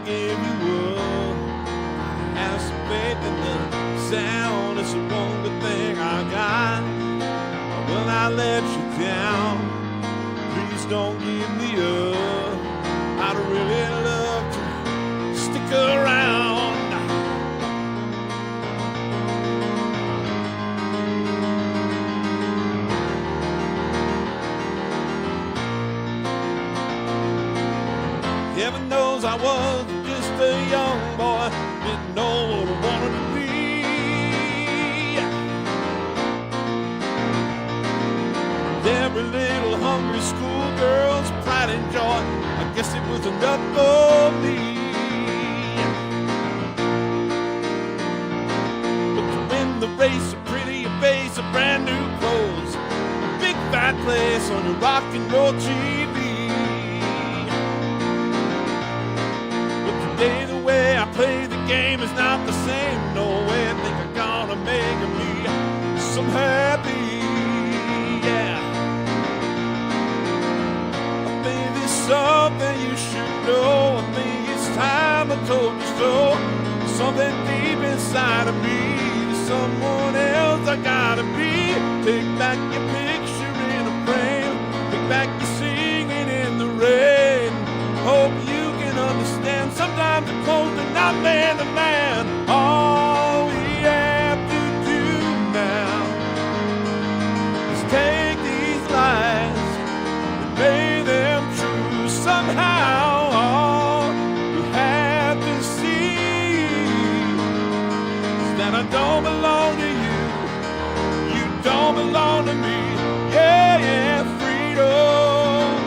give you up. Have some faith in the sound. It's the one good thing I got. I will not let you down. Please don't give me up. I'd really love to stick around. Heaven knows I was just a young boy, didn't know what I wanted to be. Every little hungry schoolgirl's pride and joy, I guess it was enough for me. But to win the race, a prettier face, a brand new clothes, a big fat place on your rock and roll TV. The way I play the game is not the same. No way I think I'm gonna make me some happy. Yeah, I think there's something you should know. I think it's time I told you so. Something deep inside of me, there's someone else I gotta be. Take back your picture in a frame, take back your singing in the rain. Hope you can understand. Sometimes the clothes are not man to man. All we have to do now is take these lies and make them true. Somehow all you have to see is that I don't belong to you. You don't belong to me. Yeah, yeah, freedom,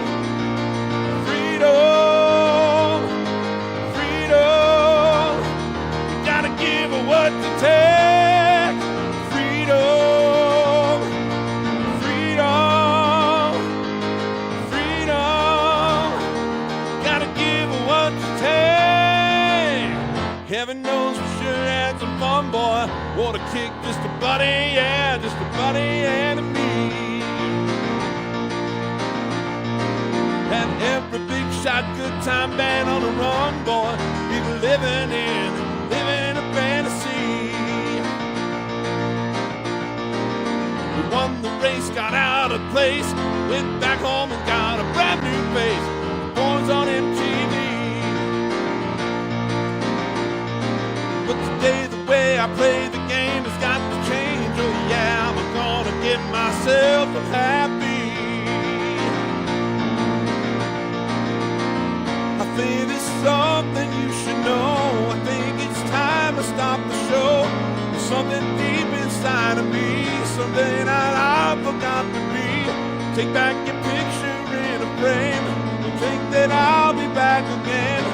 freedom. What to take, freedom, freedom, freedom. Gotta give what to take. Heaven knows we sure had some fun, boy. What a kick, just a buddy, yeah, just a buddy and me. Had every big shot, good time band on the run, boy. People living a fantasy. We won the race, got out of place, went back home and got a brand new face. Boys on MTV. But today the way I play the game has got to change. Oh yeah, I'm gonna get myself happy. I think there's something you should know. I think it's time to stop the show. There's something deep inside of me, something that I forgot to be. Take back your picture in a frame. Don't think that I'll be back again.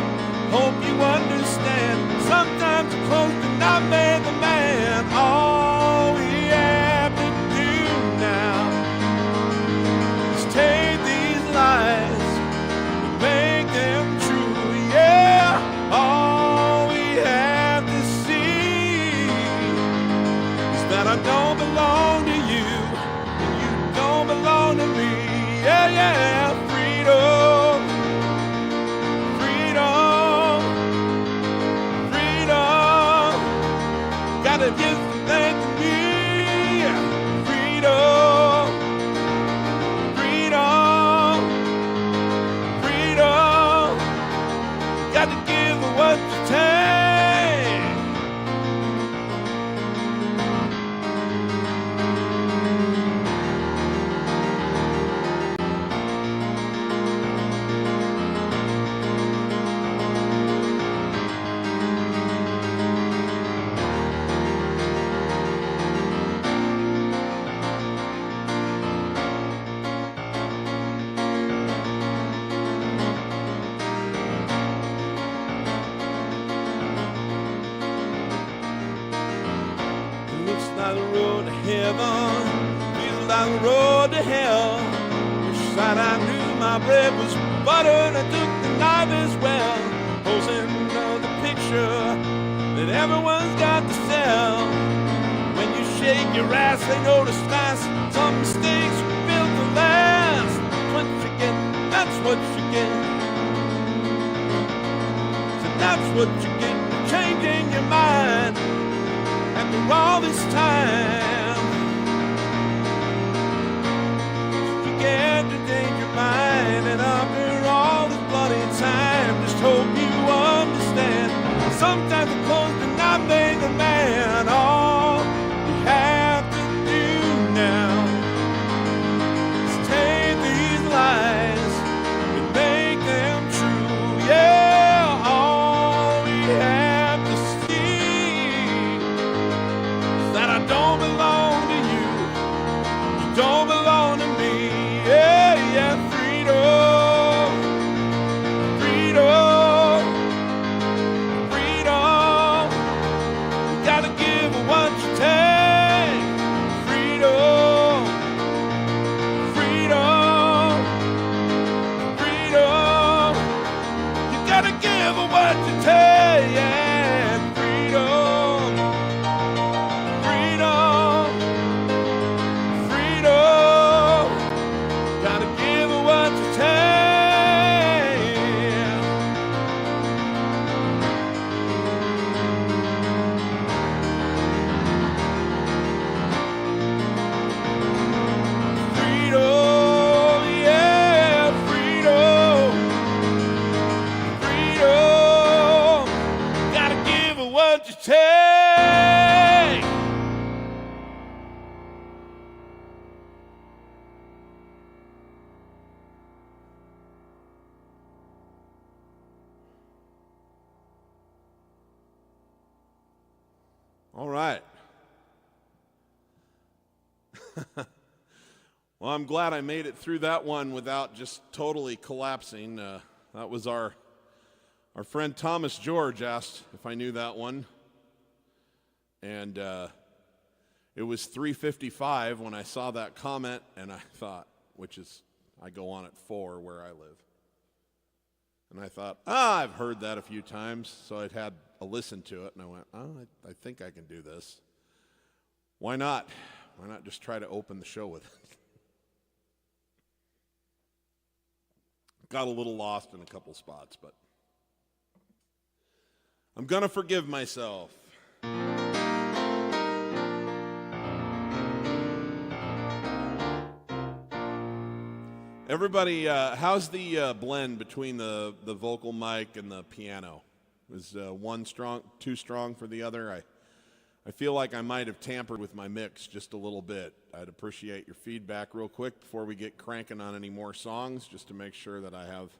Hope you understand. Sometimes the clothes do not make the man. All we have to do now is take these lies and make them true. Yeah, all we have to see is that I don't belong to you and you don't belong to me. Yeah, yeah, freedom, freedom, freedom. Gotta give something to me. Freedom, freedom, freedom. Got to give what you take. Like the road to heaven, feels like the road to hell. Wish that I knew my bread was butter and I took the knife as well. Posing the picture that everyone's got to sell. When you shake your ass, they notice fast. Some mistakes were built to last. What you get, that's what you get. So now that's what you get for changing your mind after all this time. You get to change your mind, and after all this bloody time, just hope you understand. Sometimes the clothes do not make a man. All you have to do now is take these lies and make them true. Yeah, all we have to see is that I don't belong to you. You don't belong to me. Yeah, yeah, freedom, freedom, freedom. You gotta give what you take. Freedom, freedom, freedom. You gotta give what you take. Yeah, freedom, freedom, freedom. Gotta give what you take. Freedom, yeah, freedom, freedom. Gotta give what you take. All right. Well, I'm glad I made it through that one without just totally collapsing. That was our friend Thomas George asked if I knew that one. And it was 3:55 when I saw that comment, and I thought, which is, I go on at 4 where I live. And I thought, I've heard that a few times, so I'd had a listen to it, and I went, I think I can do this. Why not? Why not just try to open the show with it? Got a little lost in a couple spots, but I'm going to forgive myself. Everybody, how's the blend between the vocal mic and the piano? Was one strong, too strong for the other? I feel like I might have tampered with my mix just a little bit. I'd appreciate your feedback real quick before we get cranking on any more songs, just to make sure that I have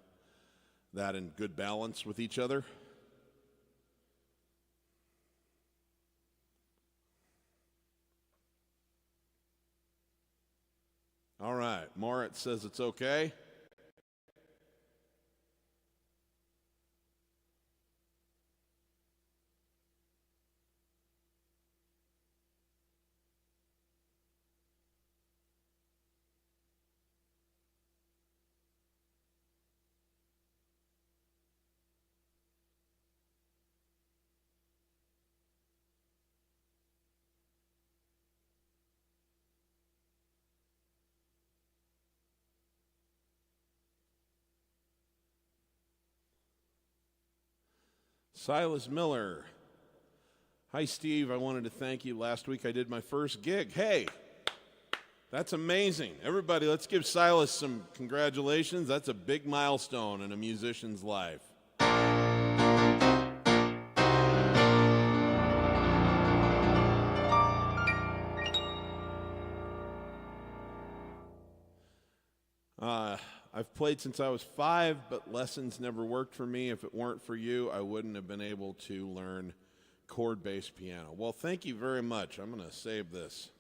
that in good balance with each other. All right, Moritz says it's okay. Silas Miller. Hi, Steve. I wanted to thank you. Last week I did my first gig. Hey, that's amazing. Everybody, let's give Silas some congratulations. That's a big milestone in a musician's life. I've played since I was 5, but lessons never worked for me. If it weren't for you, I wouldn't have been able to learn chord-based piano. Well, thank you very much. I'm going to save this.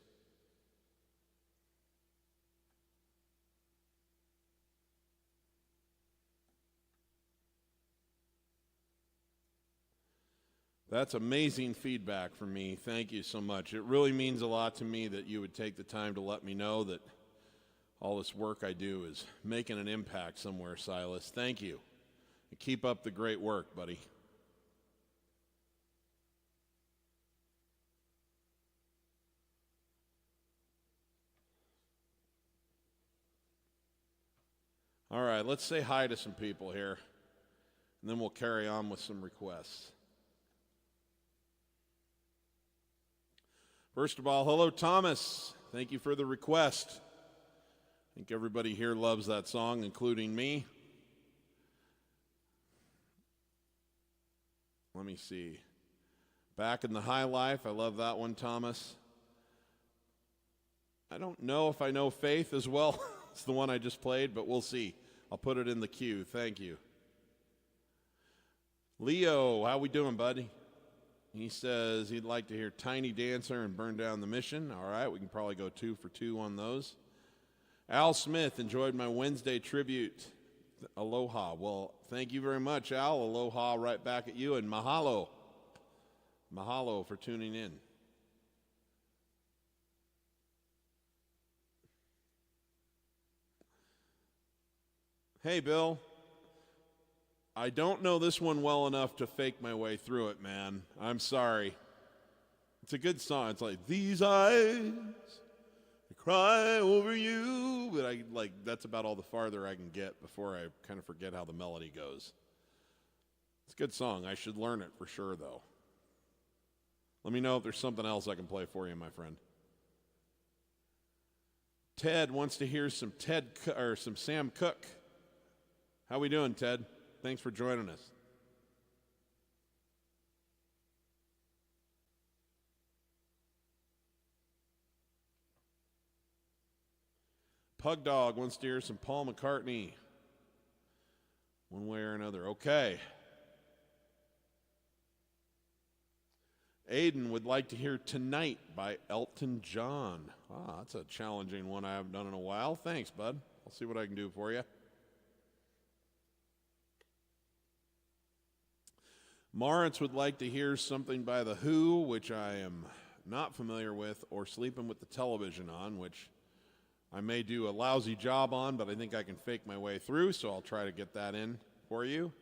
That's amazing feedback from me. Thank you so much. It really means a lot to me that you would take the time to let me know that all this work I do is making an impact somewhere, Silas. Thank you. And keep up the great work, buddy. All right, let's say hi to some people here. and then we'll carry on with some requests. First of all, hello, Thomas. Thank you for the request. I think everybody here loves that song, including me. Let me see. Back in the High Life, I love that one, Thomas. I don't know if I know Faith as well. It's the one I just played, but we'll see. I'll put it in the queue. Thank you. Leo, how we doing, buddy? He says he'd like to hear Tiny Dancer and Burn Down the Mission. All right, we can probably go 2 for 2 on those. Al Smith, enjoyed my Wednesday tribute. Aloha. Well, thank you very much, Al. Aloha right back at you, and mahalo. Mahalo for tuning in. Hey, Bill. I don't know this one well enough to fake my way through it, man. I'm sorry. It's a good song. It's like, these eyes cry over you, but that's about all the farther I can get before I kind of forget how the melody goes. It's a good song. I should learn it for sure, though. Let me know if there's something else I can play for you, my friend. Ted wants to hear some Sam Cooke. How we doing, Ted? Thanks for joining us. Pug Dog wants to hear some Paul McCartney. One way or another. Okay. Aiden would like to hear Tonight by Elton John. That's a challenging one I haven't done in a while. Thanks, bud. I'll see what I can do for you. Lawrence would like to hear something by The Who, which I am not familiar with, or Sleeping with the Television On, which I may do a lousy job on, but I think I can fake my way through, so I'll try to get that in for you.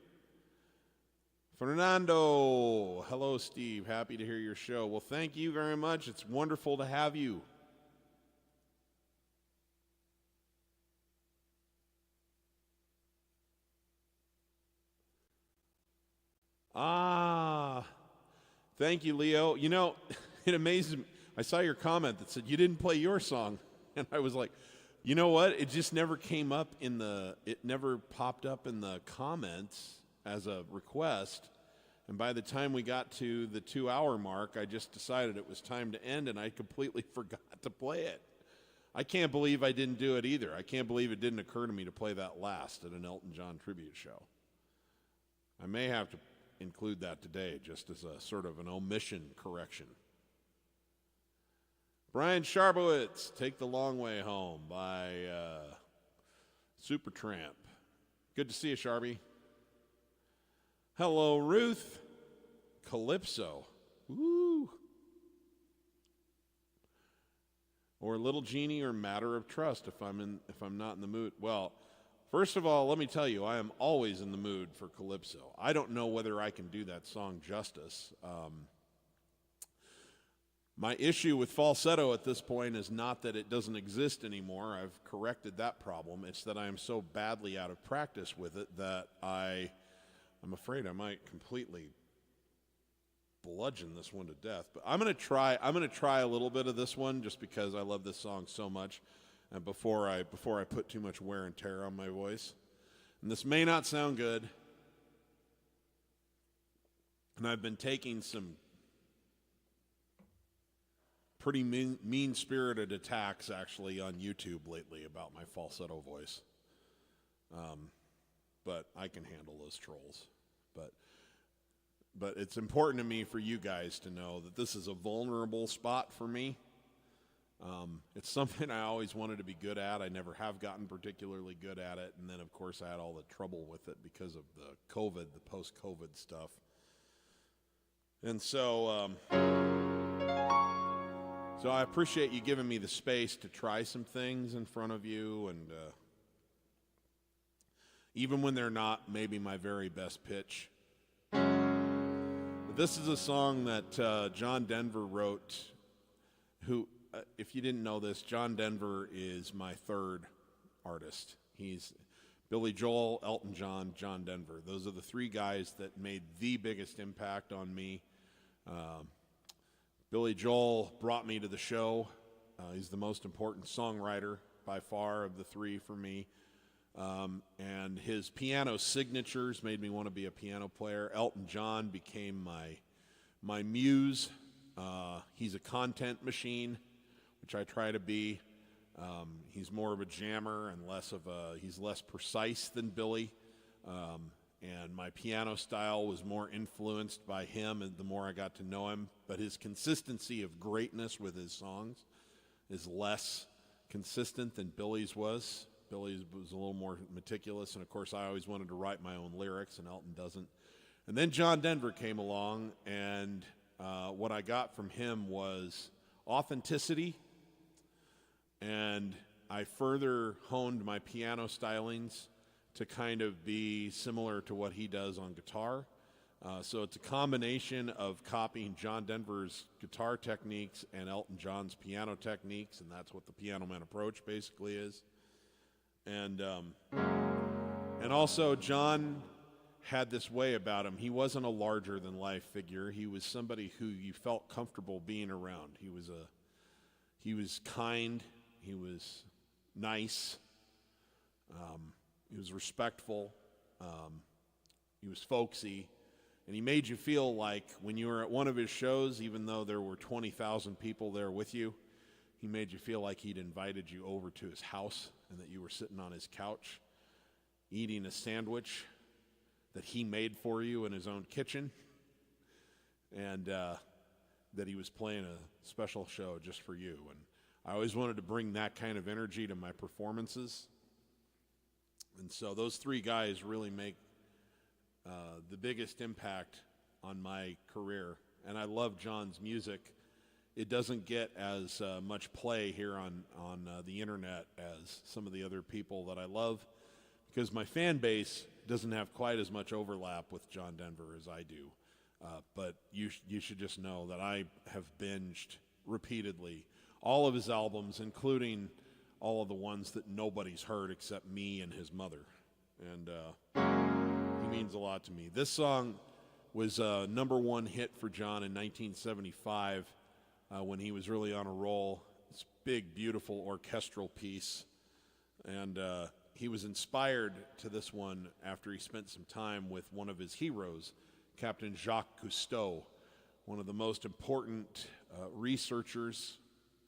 Fernando, hello, Steve. Happy to hear your show. Well, thank you very much. It's wonderful to have you. Thank you, Leo. You know, it amazes me. I saw your comment that said you didn't play your song, and I was like, you know what? It just never came up it never popped up in the comments as a request, and by the time we got to the 2-hour mark, I just decided it was time to end, and I completely forgot to play it. I can't believe I didn't do it either. I can't believe it didn't occur to me to play that last at an Elton John tribute show. I may have to include that today just as a sort of an omission correction. Brian Sharbowitz, Take the Long Way Home by Supertramp. Good to see you, Sharby. Hello, Ruth. Calypso. Woo. Or Little Genie or Matter of Trust if I'm not in the mood. Well, first of all, let me tell you, I am always in the mood for Calypso. I don't know whether I can do that song justice. My issue with falsetto at this point is not that it doesn't exist anymore. I've corrected that problem. It's that I am so badly out of practice with it that I'm afraid I might completely bludgeon this one to death. But I'm going to try a little bit of this one just because I love this song so much. And before I put too much wear and tear on my voice. And this may not sound good. And I've been taking some pretty mean-spirited attacks, actually, on YouTube lately about my falsetto voice. But I can handle those trolls. But it's important to me for you guys to know that this is a vulnerable spot for me. It's something I always wanted to be good at. I never have gotten particularly good at it. And then, of course, I had all the trouble with it because of the post-COVID stuff. And so I appreciate you giving me the space to try some things in front of you. And even when they're not maybe my very best pitch. But this is a song that John Denver wrote, who... if you didn't know this, John Denver is my third artist. He's Billy Joel, Elton John, John Denver. Those are the three guys that made the biggest impact on me. Billy Joel brought me to the show. He's the most important songwriter by far of the three for me. And his piano signatures made me want to be a piano player. Elton John became my muse. He's a content machine, which I try to be. He's more of a jammer and he's less precise than Billy. And my piano style was more influenced by him and the more I got to know him. But his consistency of greatness with his songs is less consistent than Billy's was. Billy's was a little more meticulous, and of course I always wanted to write my own lyrics, and Elton doesn't. And then John Denver came along, and what I got from him was authenticity, and I further honed my piano stylings to kind of be similar to what he does on guitar. So it's a combination of copying John Denver's guitar techniques and Elton John's piano techniques, and that's what the Piano Man approach basically is. And also John had this way about him. He wasn't a larger-than-life figure. He was somebody who you felt comfortable being around. He was kind. He was nice. He was respectful. He was folksy. And he made you feel like when you were at one of his shows, even though there were 20,000 people there with you, he made you feel like he'd invited you over to his house and that you were sitting on his couch eating a sandwich that he made for you in his own kitchen, and that he was playing a special show just for you. And I always wanted to bring that kind of energy to my performances. And so those three guys really make the biggest impact on my career. And I love John's music. It doesn't get as much play here on the internet as some of the other people that I love, because my fan base doesn't have quite as much overlap with John Denver as I do. But you should just know that I have binged repeatedly all of his albums, including all of the ones that nobody's heard except me and his mother. And he means a lot to me. This song was a #1 hit for John in 1975 when he was really on a roll. This big, beautiful orchestral piece. And he was inspired to this one after he spent some time with one of his heroes, Captain Jacques Cousteau, one of the most important researchers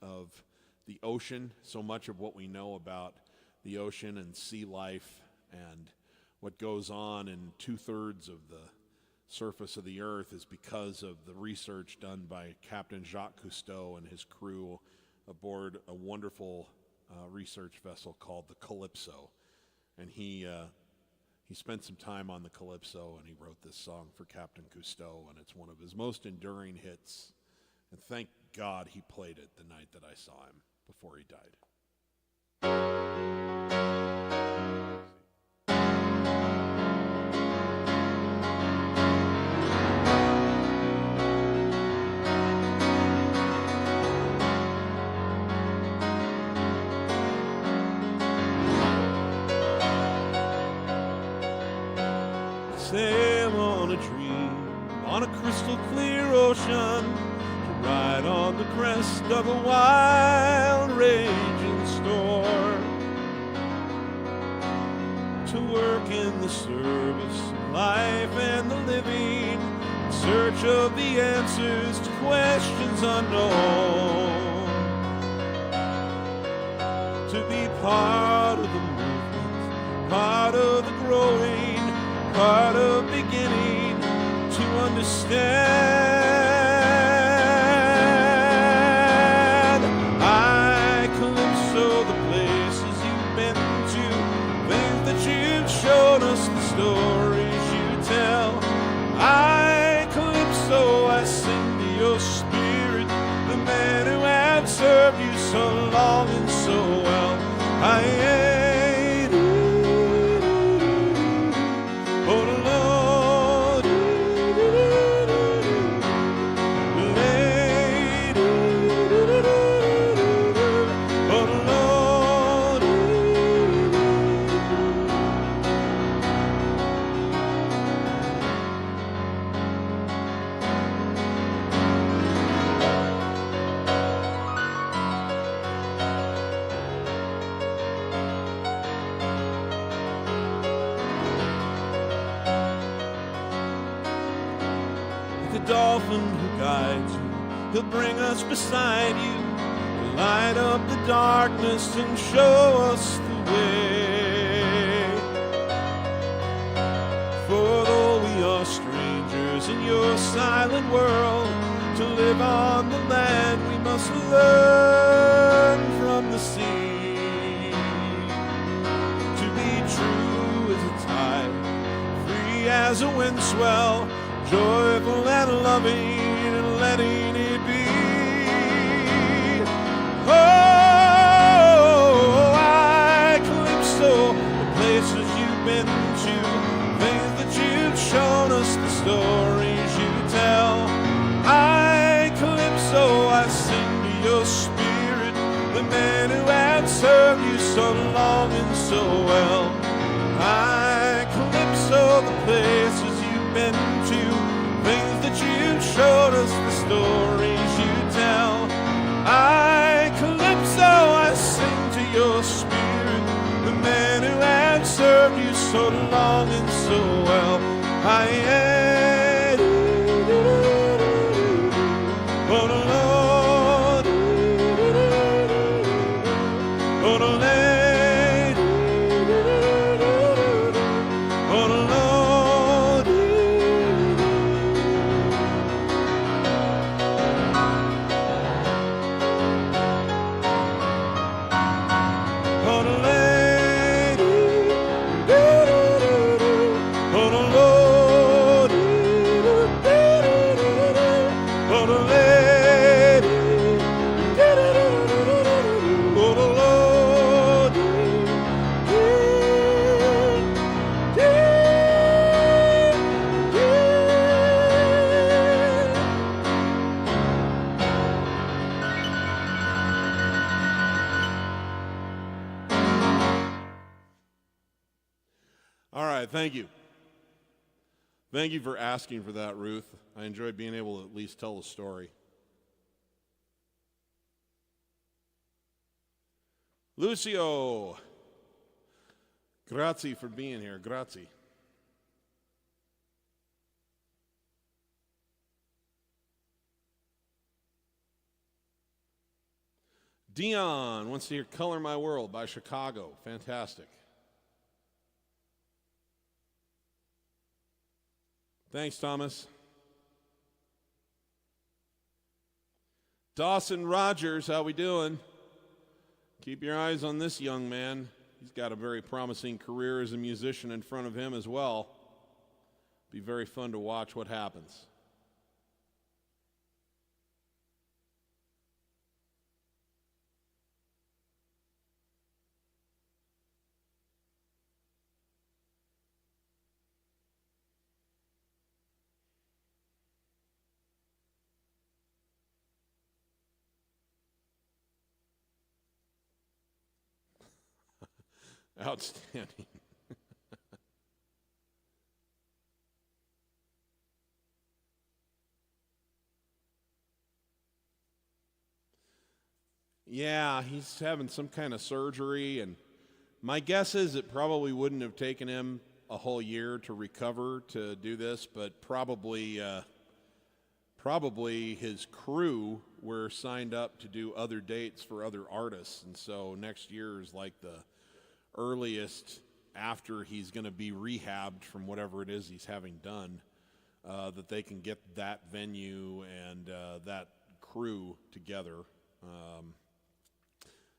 of the ocean. So much of what we know about the ocean and sea life and what goes on in 2/3 of the surface of the earth is because of the research done by Captain Jacques Cousteau and his crew aboard a wonderful research vessel called the Calypso. And he spent some time on the Calypso, and he wrote this song for Captain Cousteau, and it's one of his most enduring hits. And thank God he played it the night that I saw him before he died. Sail on a dream on a crystal clear ocean, to ride on the crest of a wild raging storm, to work in the service of life and the living, in search of the answers to questions unknown, to be part of the movement, part of the growing, part of beginning to understand. I Calypso, the places you've been to, things that you've shown us, the stories you tell. I Calypso, I sing to your spirit, the man who had served you so long and so well. I am orphan who guides you. He'll bring us beside you, light up the darkness and show us the way. For though we are strangers in your silent world, to live on the land we must learn from the sea. To be true as a tide, free as a wind swell, joyful and loving and letting it be. Oh, I Calypso, the places you've been to, things that you've shown us, the stories you tell. I Calypso, I sing to your spirit, the men who have served you so long and so well. I Calypso, the places you've been to, things that you've showed us, the stories you tell. I Calypso, I sing to your spirit, the men who have served you so long and so well. I am oh the Lord, oh the Lord, oh the Lord. Oh the lady, oh the Lord, oh the lady, oh the Lord. All right, thank you. Thank you for asking for that, Ruth. I enjoyed being able to at least tell the story. Lucio, grazie for being here. Grazie. Dion wants to hear Color My World by Chicago. Fantastic. Thanks, Thomas. Dawson Rogers, how we doing? Keep your eyes on this young man. He's got a very promising career as a musician in front of him as well. Be very fun to watch what happens. Outstanding. Yeah, he's having some kind of surgery, and my guess is it probably wouldn't have taken him a whole year to recover to do this, but probably his crew were signed up to do other dates for other artists, and so next year is like the earliest after he's going to be rehabbed from whatever it is he's having done, that they can get that venue and that crew together.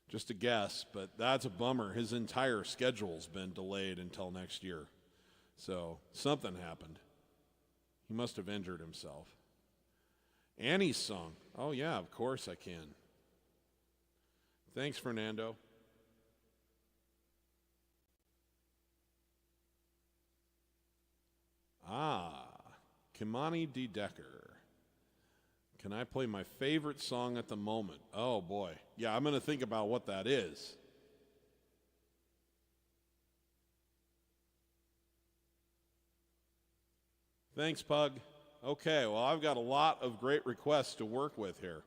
Just a guess, but that's a bummer. His entire schedule's been delayed until next year. So something happened. He must have injured himself. Annie's song. Oh, yeah, of course I can. Thanks, Fernando. Kimani D. Decker. Can I play my favorite song at the moment? Oh, boy. Yeah, I'm going to think about what that is. Thanks, Pug. Okay, well, I've got a lot of great requests to work with here.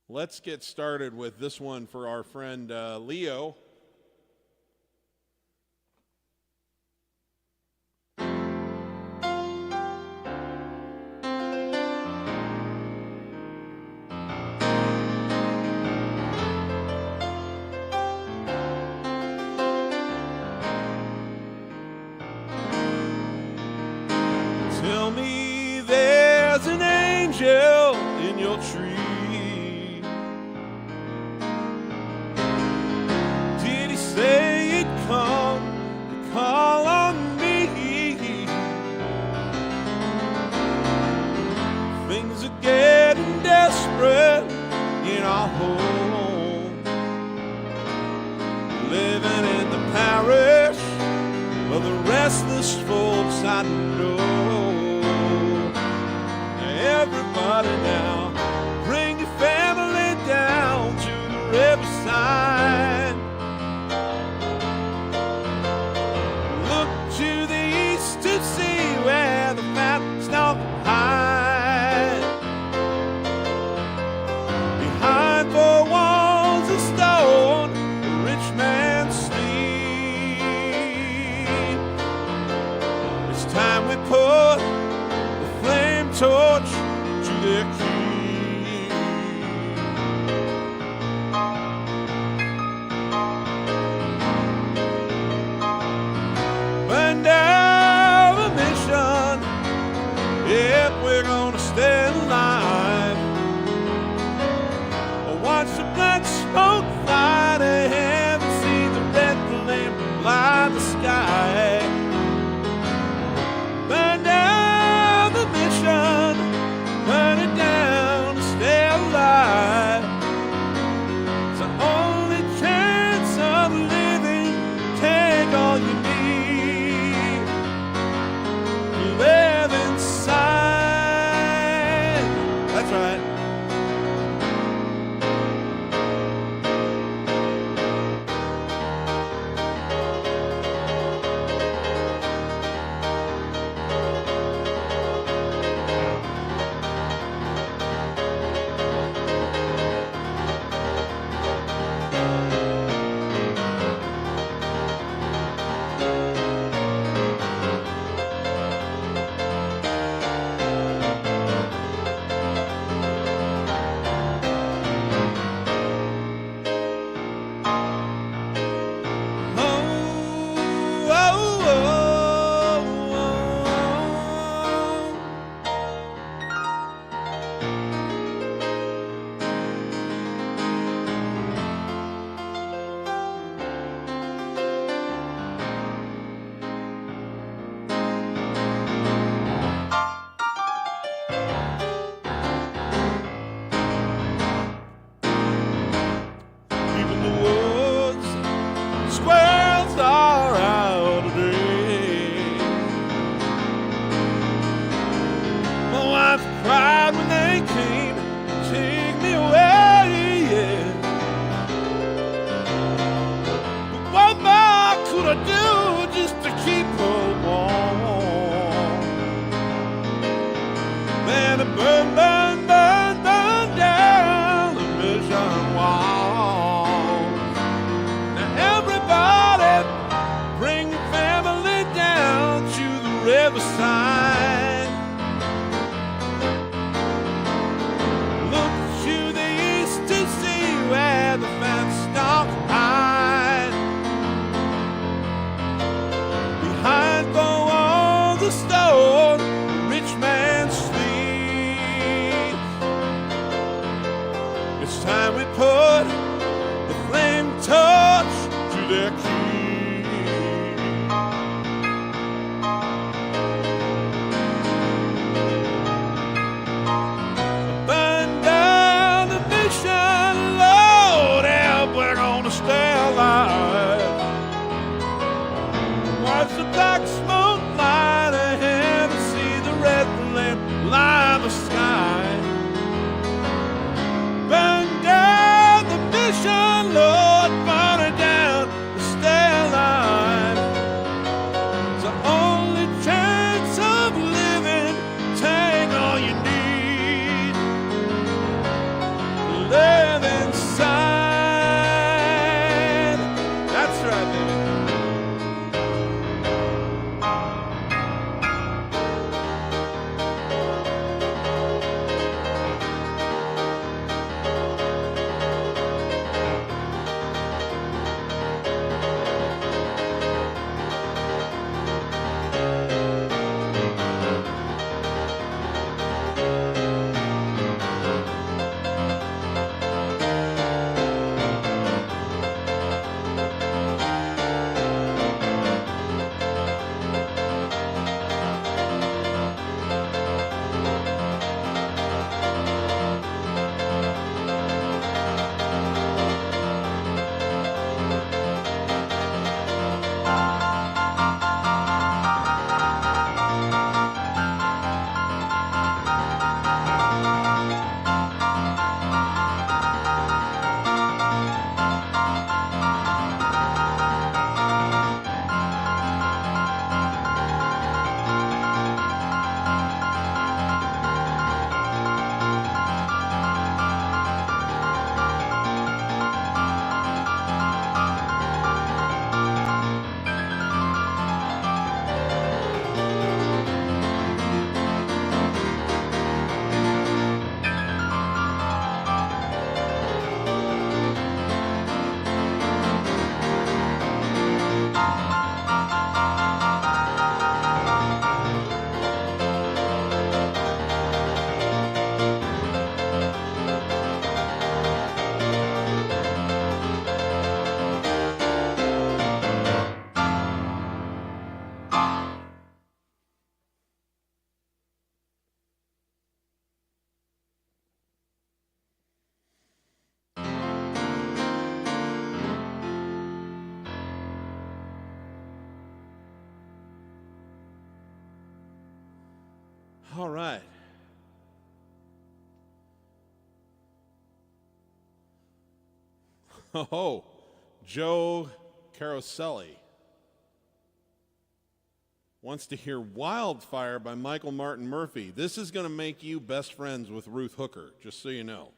Let's get started with this one for our friend Leo. bread in our home. Living in the parish of the restless folks I know. Everybody now, bring your family down to the riverside. Look to the east to see where the fat stock hide. Behind four walls of stone, a rich man sleep. It's time we put the flame torch to their key. Burn down the mission if we're gonna stay alive. Watch the black smoke fly to heaven, see the red flame light the sky. Burn down the mission, burn it down to stay alive. It's the only chance of living. Take all you need to live inside. That's right. Squirrels are out today. My wife cried when they came to take me away, yeah. But what more could I do just to keep her warm? Then it burn, burn, burn, burn down the mission wall. Now everybody, bring your family down to the riverside. Look to the east to see where the fat stock hide. Behind the walls of stone, the rich man sleeps. It's time we put the flame torch to their key. Burn down the mission, Lord, help, we're gonna stay alive. Watch the black smoke light ahead and see the red flame light the sky. Burn down the mission, Lord, burn it down to stay alive. It's the only chance of living. Take all you need to live inside. That's right, baby. All right. Oh, Joe Caroselli wants to hear Wildfire by Michael Martin Murphey. This is going to make you best friends with Ruth Hooker, just so you know,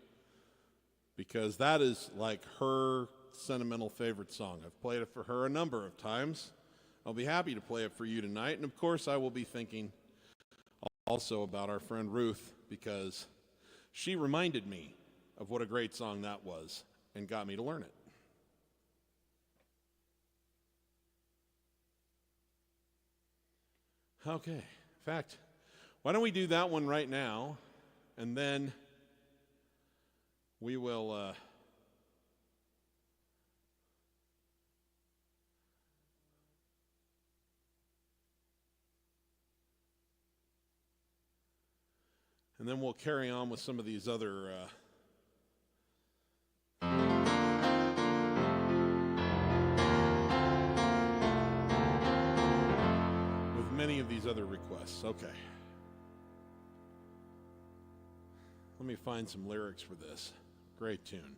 because that is like her sentimental favorite song. I've played it for her a number of times. I'll be happy to play it for you tonight. And of course, I will be thinking also about our friend Ruth, because she reminded me of what a great song that was and got me to learn it. Okay. In fact, why don't we do that one right now, and then we will and then we'll carry on with some of these other with many of these other requests. Okay. Let me find some lyrics for this. Great tune.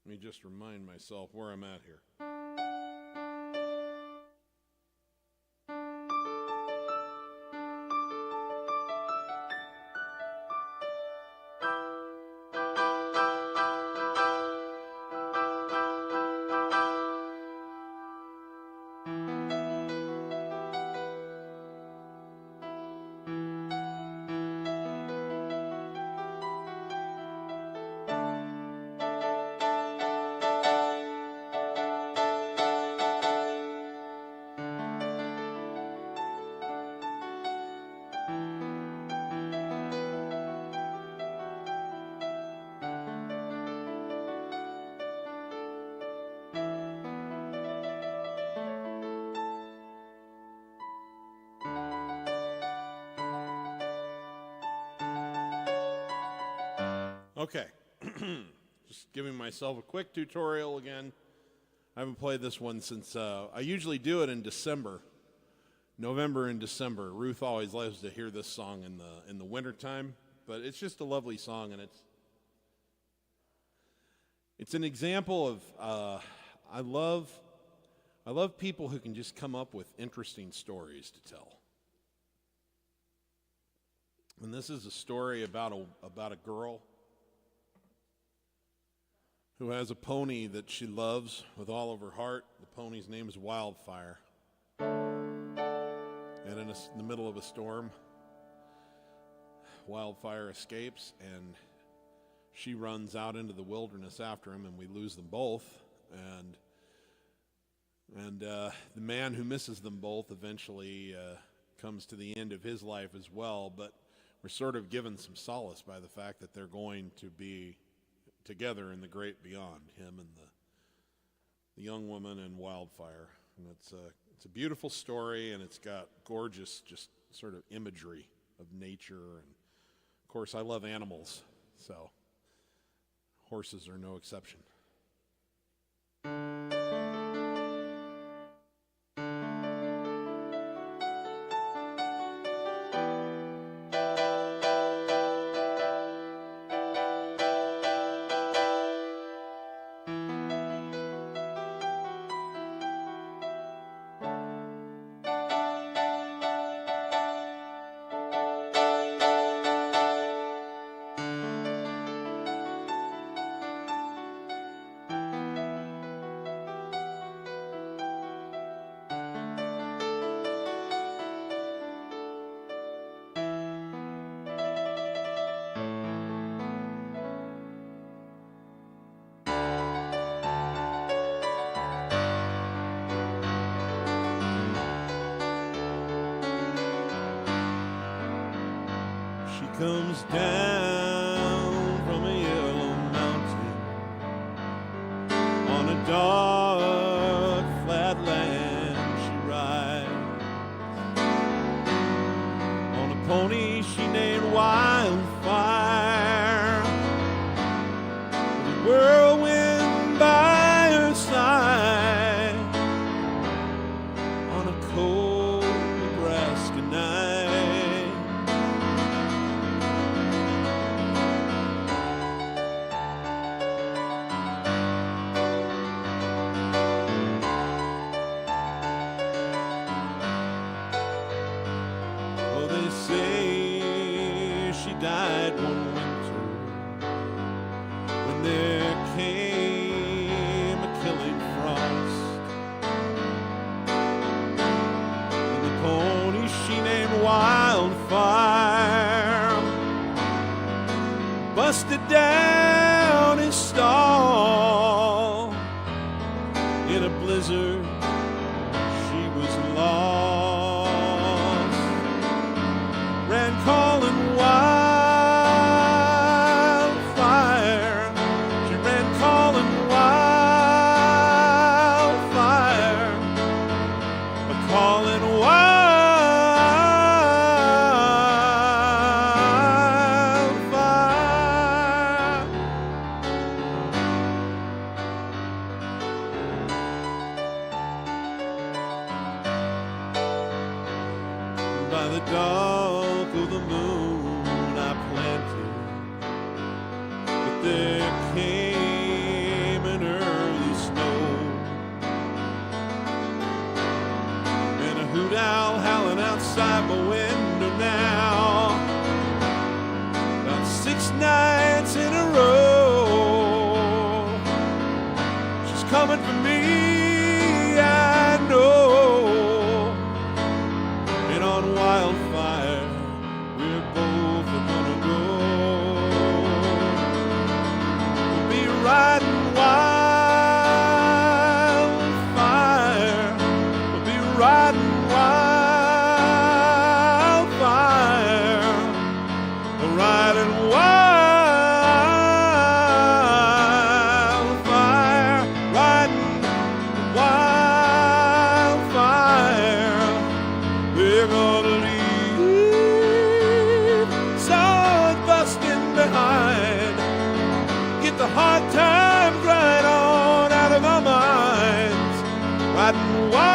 Let me just remind myself where I'm at here. Okay, just giving myself a quick tutorial again. I haven't played this one since, I usually do it in December, November and December. Ruth always loves to hear this song in the wintertime, but it's just a lovely song, and it's an example of, I love people who can just come up with interesting stories to tell. And this is a story about a girl who has a pony that she loves with all of her heart. The pony's name is Wildfire. And in the middle of a storm, Wildfire escapes, and she runs out into the wilderness after him, and we lose them both. And the man who misses them both eventually comes to the end of his life as well, but we're sort of given some solace by the fact that they're going to be together in the great beyond, him and the young woman and Wildfire. And it's a beautiful story, and it's got gorgeous just sort of imagery of nature. And of course, I love animals, so horses are no exception. Comes down from a yellow mountain on a dark, flat down his stall. In a blizzard, she was lost. Ran calling wildfire. She ran calling wildfire. Calling wildfire. By the dark of the moon I planted, but there came an early snow, and a hoot owl howling outside my window now. About 6 nights in a row, she's coming for me, I know. And on wildfire, we're both gonna go. We'll be riding wildfire. We'll be riding wildfire. Riding wildfire. Riding wildfire. We're gonna leave sun busting behind. Get the hard times right on out of our minds. Riding wildfire.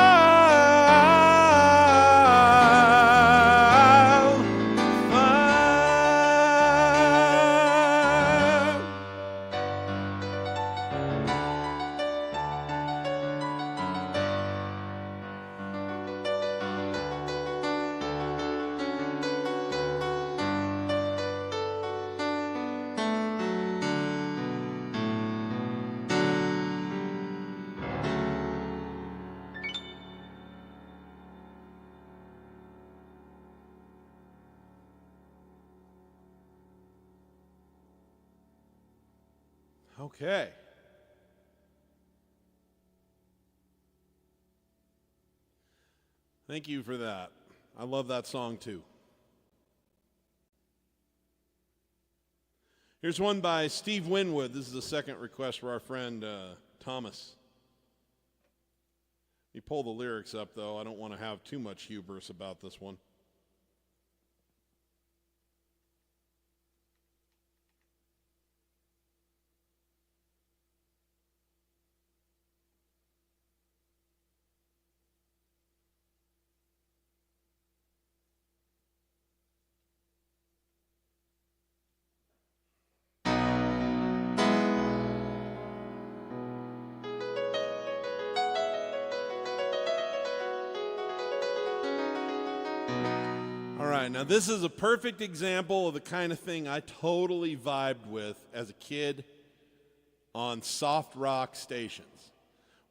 Okay. Thank you for that. I love that song too. Here's one by Steve Winwood. This is the second request for our friend Thomas. You pull the lyrics up, though. I don't want to have too much hubris about this one. Now, this is a perfect example of the kind of thing I totally vibed with as a kid on soft rock stations.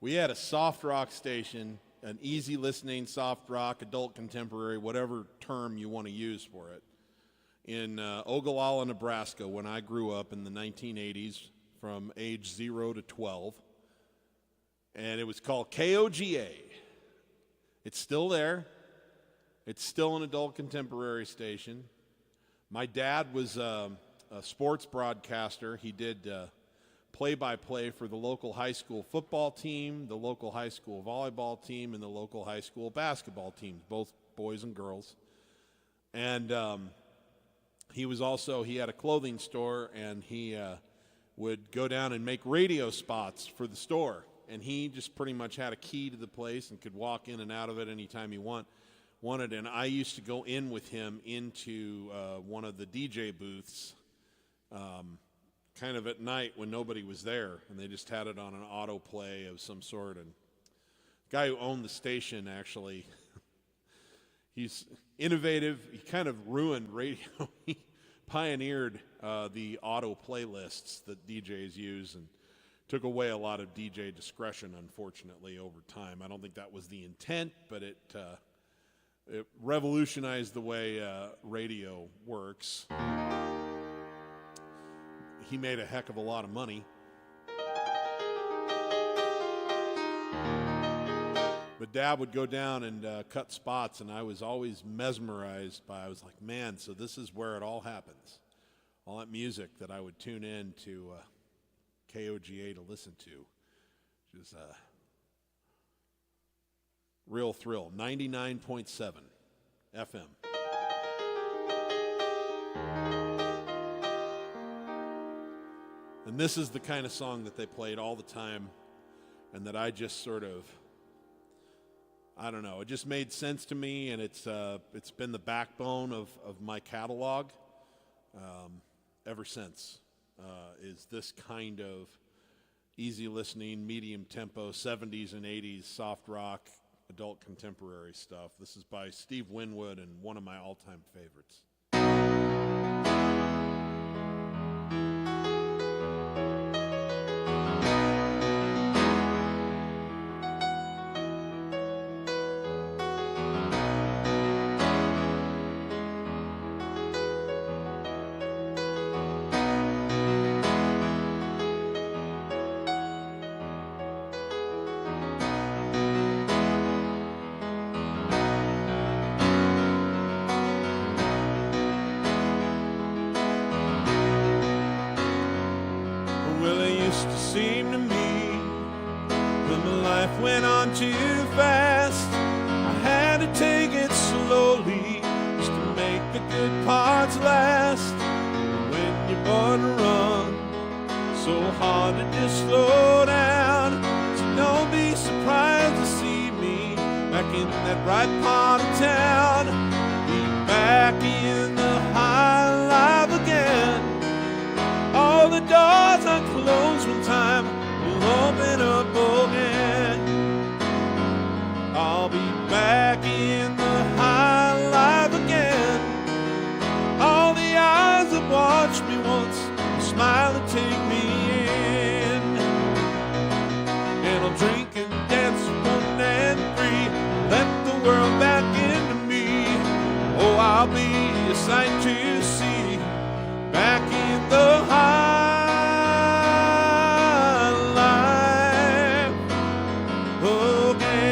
We had a soft rock station, an easy listening soft rock, adult contemporary, whatever term you want to use for it, in Ogallala, Nebraska, when I grew up in the 1980s from age 0 to 12. And it was called KOGA. It's still there. It's still an adult contemporary station. My dad was a sports broadcaster. He did play-by-play for the local high school football team, the local high school volleyball team, and the local high school basketball teams, both boys and girls. And he had a clothing store, and he would go down and make radio spots for the store. And he just pretty much had a key to the place and could walk in and out of it anytime he wanted. And I used to go in with him into one of the DJ booths kind of at night when nobody was there, and they just had it on an autoplay of some sort. And the guy who owned the station, actually, he's innovative. He kind of ruined radio. He pioneered the auto playlists that DJs use and took away a lot of DJ discretion, unfortunately, over time. I don't think that was the intent, but it revolutionized the way radio works. he made a heck of a lot of money. But Dad would go down and cut spots, and I was always mesmerized by, I was like, man, so this is where it all happens. All that music that I would tune in to KOGA to listen to. Which is a real thrill. 99.7 FM. And this is the kind of song that they played all the time, and that I just sort of, I don't know, it just made sense to me, and it's been the backbone of my catalog ever since, is this kind of easy listening, medium tempo, 70s and 80s soft rock, adult contemporary stuff. This is by Steve Winwood and one of my all-time favorites. Seemed to me that my life went on too fast. I had to take it slowly just to make the good parts last. When you're born to run, so hard to just slow down. So don't be surprised to see me back in that right part of town. Be back in the high life again. All the doors are closed one time, will open up again. I'll be back in the high life again. All the eyes that watched me once will smile and take me in. And I'll drink and dance one and free, let the world back into me. Oh, I'll be a sight to see, back in the high life again.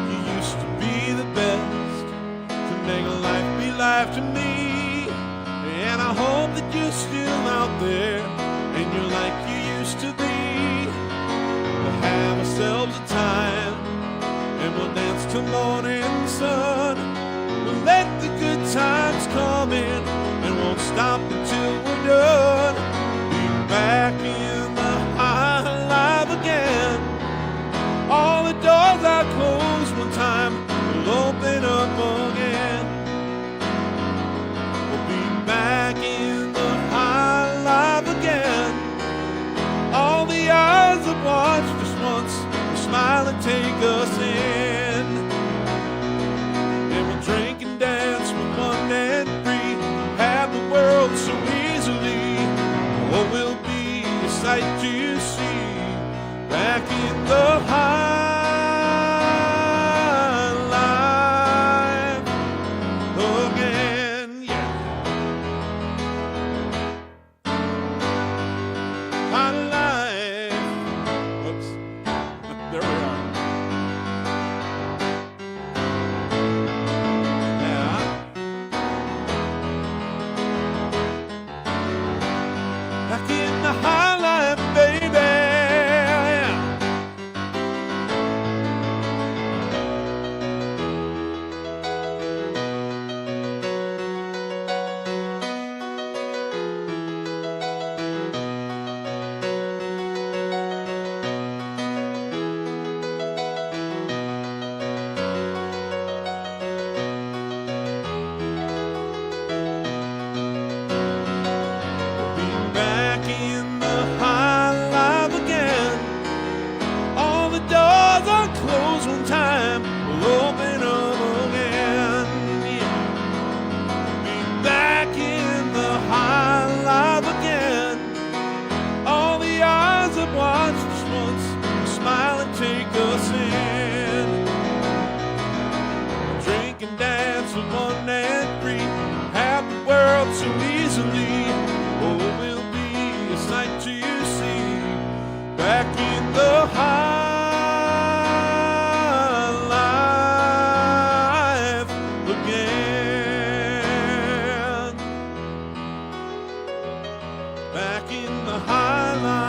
You used to be the best to make life be life to me. And I hope that you're still out there and you're like you used to be. We'll have ourselves a time and we'll dance till morning sun. We'll let the good times come in and won't stop until we're done. Be back in the high life again. All the doors are closed one time, will open up again. Back in the high life again. All the eyes that watched us once will smile and take us in. And we'll drink and dance with one and free, have the world so easily. Oh, we'll be a sight to see, back in the high life again. Yeah. Back in the high life, baby. for one and free. Have the world so easily. Oh, it will be a sight to see. Back in the high life again. Back in the high life.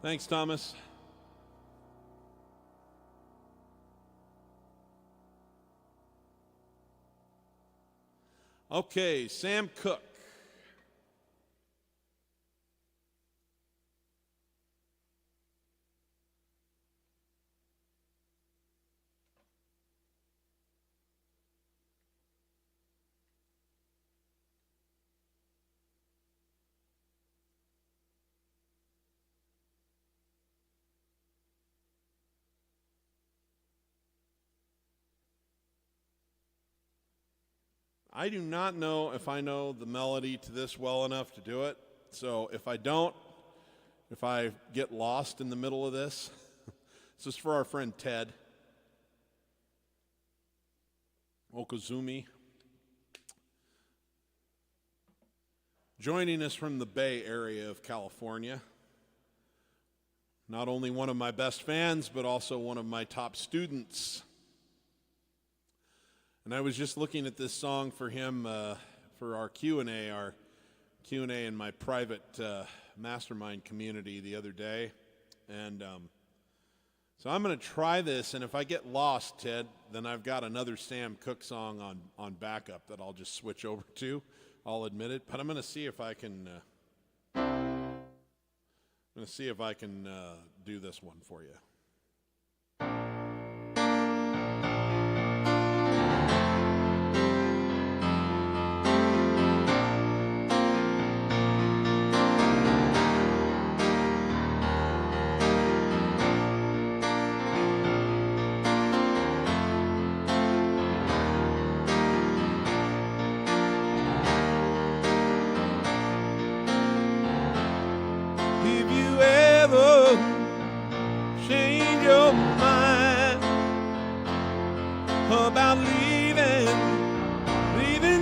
Thanks, Thomas. Okay, Sam Cooke. I do not know if I know the melody to this well enough to do it. So if I don't, if I get lost in the middle of this, this is for our friend Ted Okazumi, joining us from the Bay Area of California. Not only one of my best fans, but also one of my top students. And I was just looking at this song for him for our Q&A in my private mastermind community the other day. And so I'm going to try this, and if I get lost, Ted, then I've got another Sam Cooke song on backup that I'll just switch over to. I'll admit it, but I'm going to see if I can do this one for you. About leaving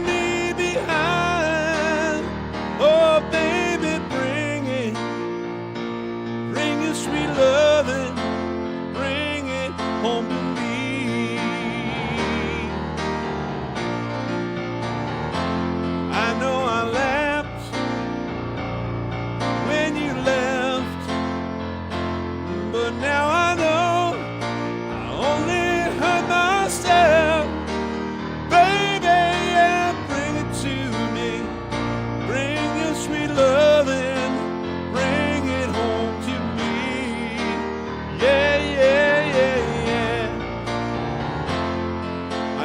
me behind. Oh, baby, bring it, sweet loving, bring it home to me. I know I laughed when you left, but now I know I only hurt myself.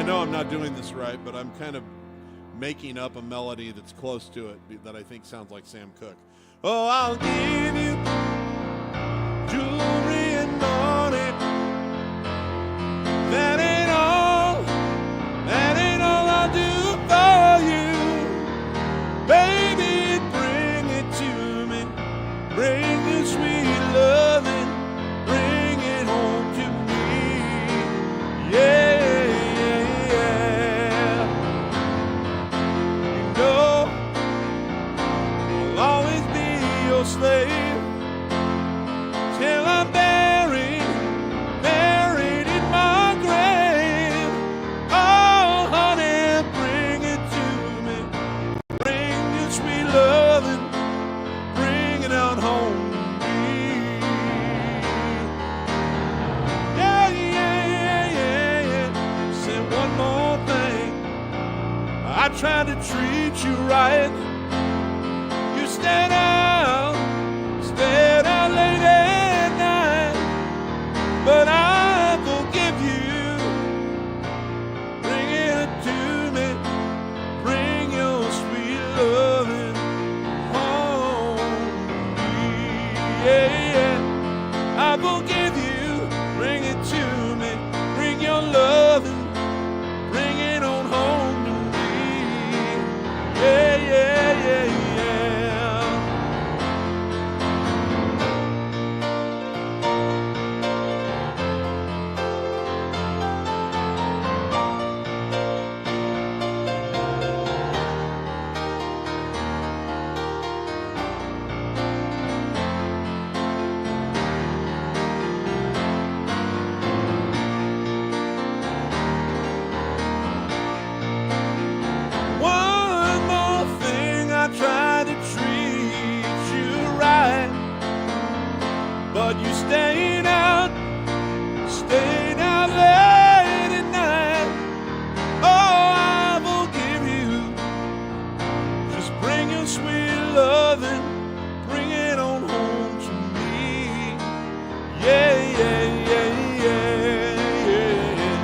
I'm not doing this right, but I'm kind of making up a melody that's close to it that I think sounds like Sam Cooke. Oh, I'll give you jewelry and money. That ain't all I'll do for you. Baby, bring it to me. Bring your sweet loving. Bring it home to me. Yeah. Slave till I'm buried in my grave. Oh, honey, bring it to me. Bring your sweet loving, bring it on home to me. Yeah. Say one more thing. I tried to treat you right. You stand out late at night, but I forgive you. Bring it to me. Bring your love and bring it on home to me. Yeah, yeah, yeah, yeah. One more thing, I try to treat you right, but you staying out late at night. Oh, I forgive you. Just bring your sweet loving, bring it on home to me. Yeah, yeah, yeah, yeah, yeah.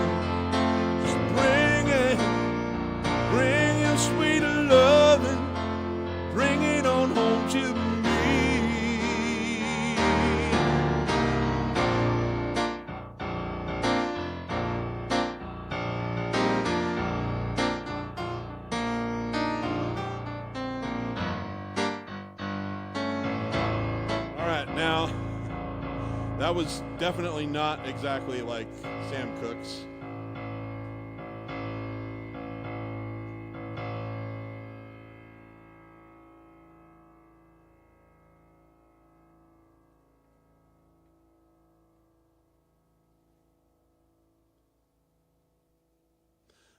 Just bring your sweet loving, bring it on home to me. All right, now that was definitely not exactly like Sam Cooke's.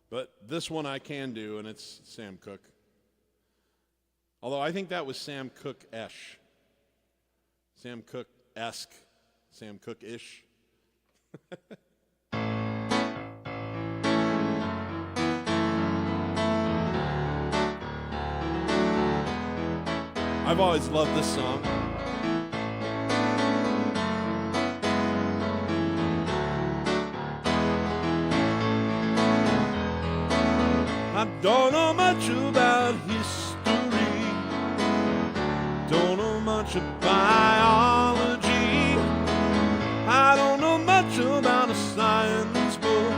But this one I can do, and it's Sam Cooke. Although I think that was Sam Cooke-esh. Sam Cooke-esque. Sam Cooke-ish. I've always loved this song. I don't know much about history, don't know much about biology, I don't know much about a science book,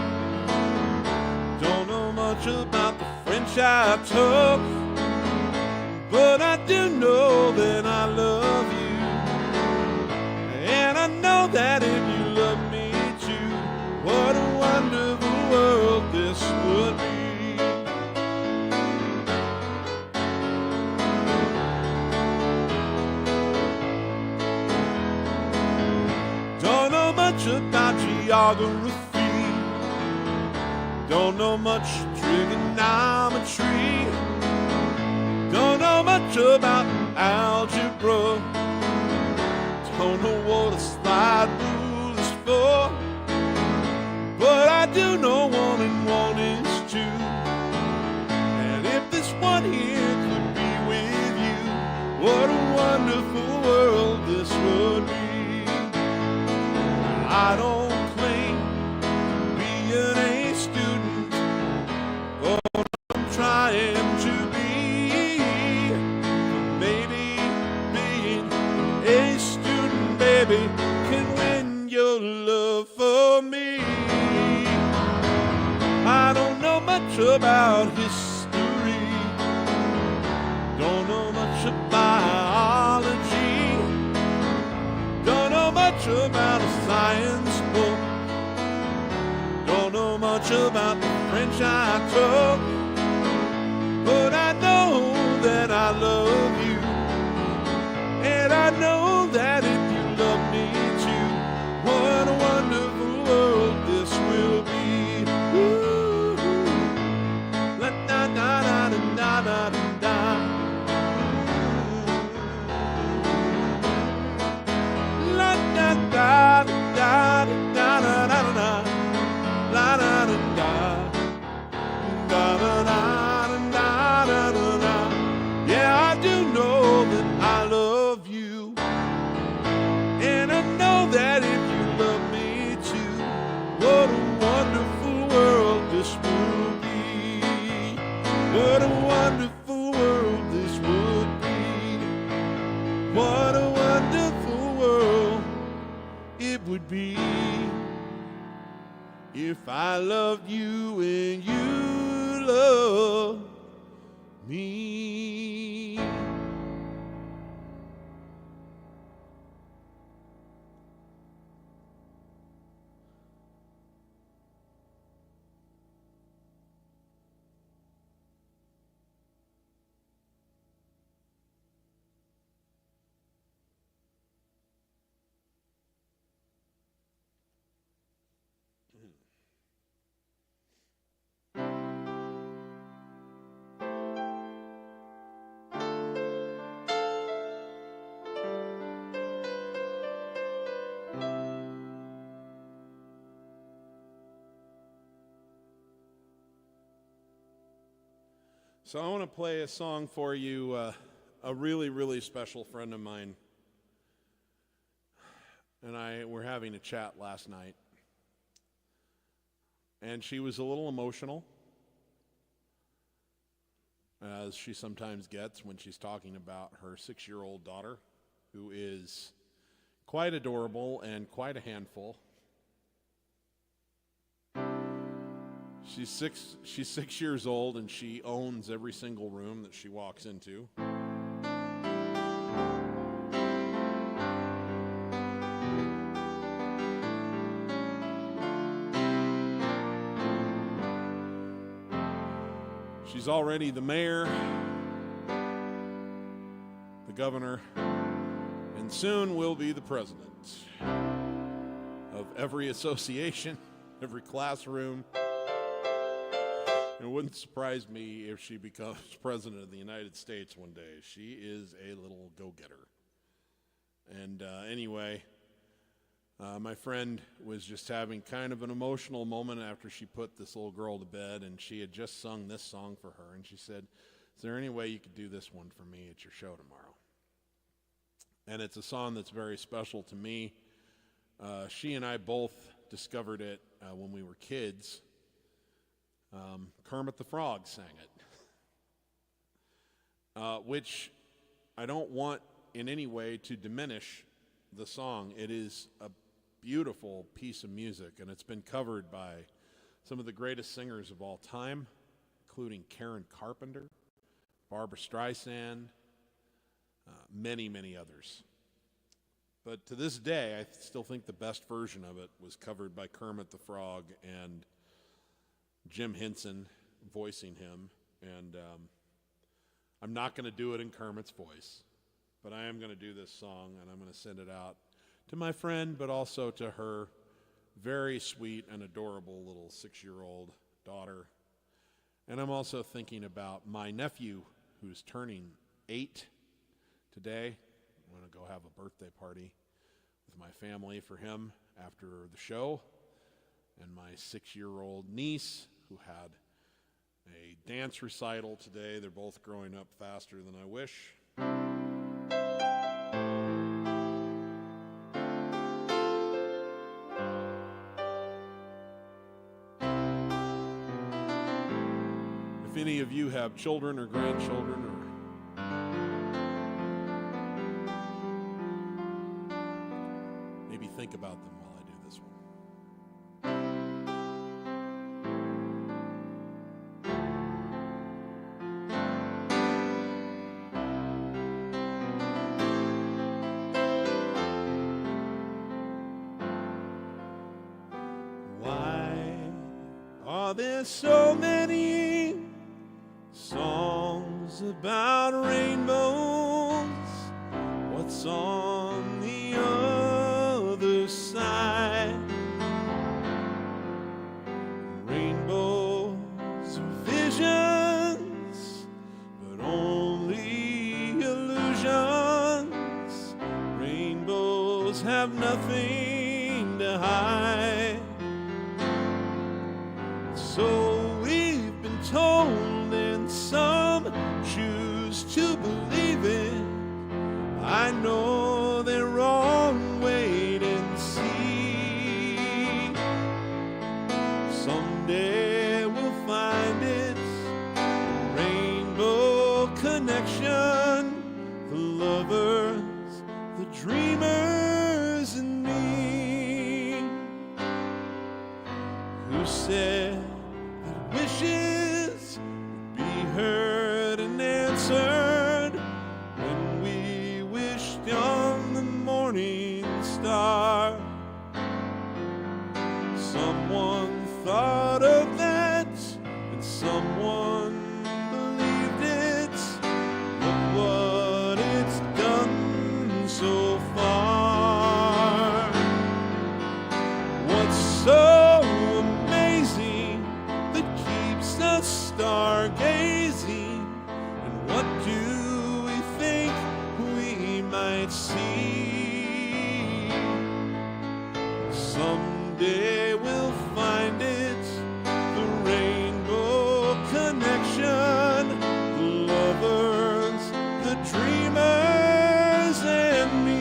don't know much about the French I took, but I do know that I love you, and I know that if you love me too, what a wonderful world this would be. Don't know much about geography, don't know much trigonometry, don't know much about algebra, don't know what a slide rule is for, but I do know 1 and 1 is 2, and if this one here could be with you, what a wonderful world this would be. I don't claim to be an A student, but I'm trying to be. Maybe being an A student, baby, can win your love for me. I don't know much about history, don't know much about biology, don't know much about a science book, don't know much about the French I took, but I know that I love you, and I know that if you love me too, what a wonderful world this will be. Ooh, la da da da da da da da. La da da da da da da da da. La da da da. Da da da da da da da. Yeah, I do know would be if I loved you and you loved me. So I want to play a song for you. A really, really special friend of mine and I were having a chat last night. And she was a little emotional, as she sometimes gets when she's talking about her 6-year-old daughter, who is quite adorable and quite a handful. She's 6 years old, and she owns every single room that she walks into. She's already the mayor, the governor, and soon will be the president of every association, every classroom. It wouldn't surprise me if she becomes president of the United States one day. She is a little go-getter. And anyway, my friend was just having kind of an emotional moment after she put this little girl to bed, and she had just sung this song for her. And she said, "Is there any way you could do this one for me at your show tomorrow?" And it's a song that's very special to me. She and I both discovered it when we were kids. Kermit the Frog sang it, which I don't want in any way to diminish the song. It is a beautiful piece of music, and it's been covered by some of the greatest singers of all time, including Karen Carpenter, Barbra Streisand, many, many others. But to this day, I still think the best version of it was covered by Kermit the Frog and Jim Henson voicing him. And I'm not going to do it in Kermit's voice, but I am going to do this song, and I'm going to send it out to my friend, but also to her very sweet and adorable little 6-year-old daughter. And I'm also thinking about my nephew, who's turning 8 today. I'm going to go have a birthday party with my family for him after the show. And my 6-year-old niece, who had a dance recital today. They're both growing up faster than I wish. If any of you have children or grandchildren, or maybe think about them while I do this one. There's so many songs about rainbows. What's on the other side? Rainbows are visions, but only illusions. Rainbows have nothing to hide. So we've been told, and some choose to believe it. I know they're wrong, wait and see. Someday we'll find it, a rainbow connection, the lovers, the dreamers, and me. said that wishes would be heard and answered when we wished on the morning star. Someone thought of that and someone believed it. Look what it's done so far. What's so amazing that keeps us stargazing? And what do we think we might see? Someday we'll find it, the rainbow connection, the lovers, the dreamers, and me.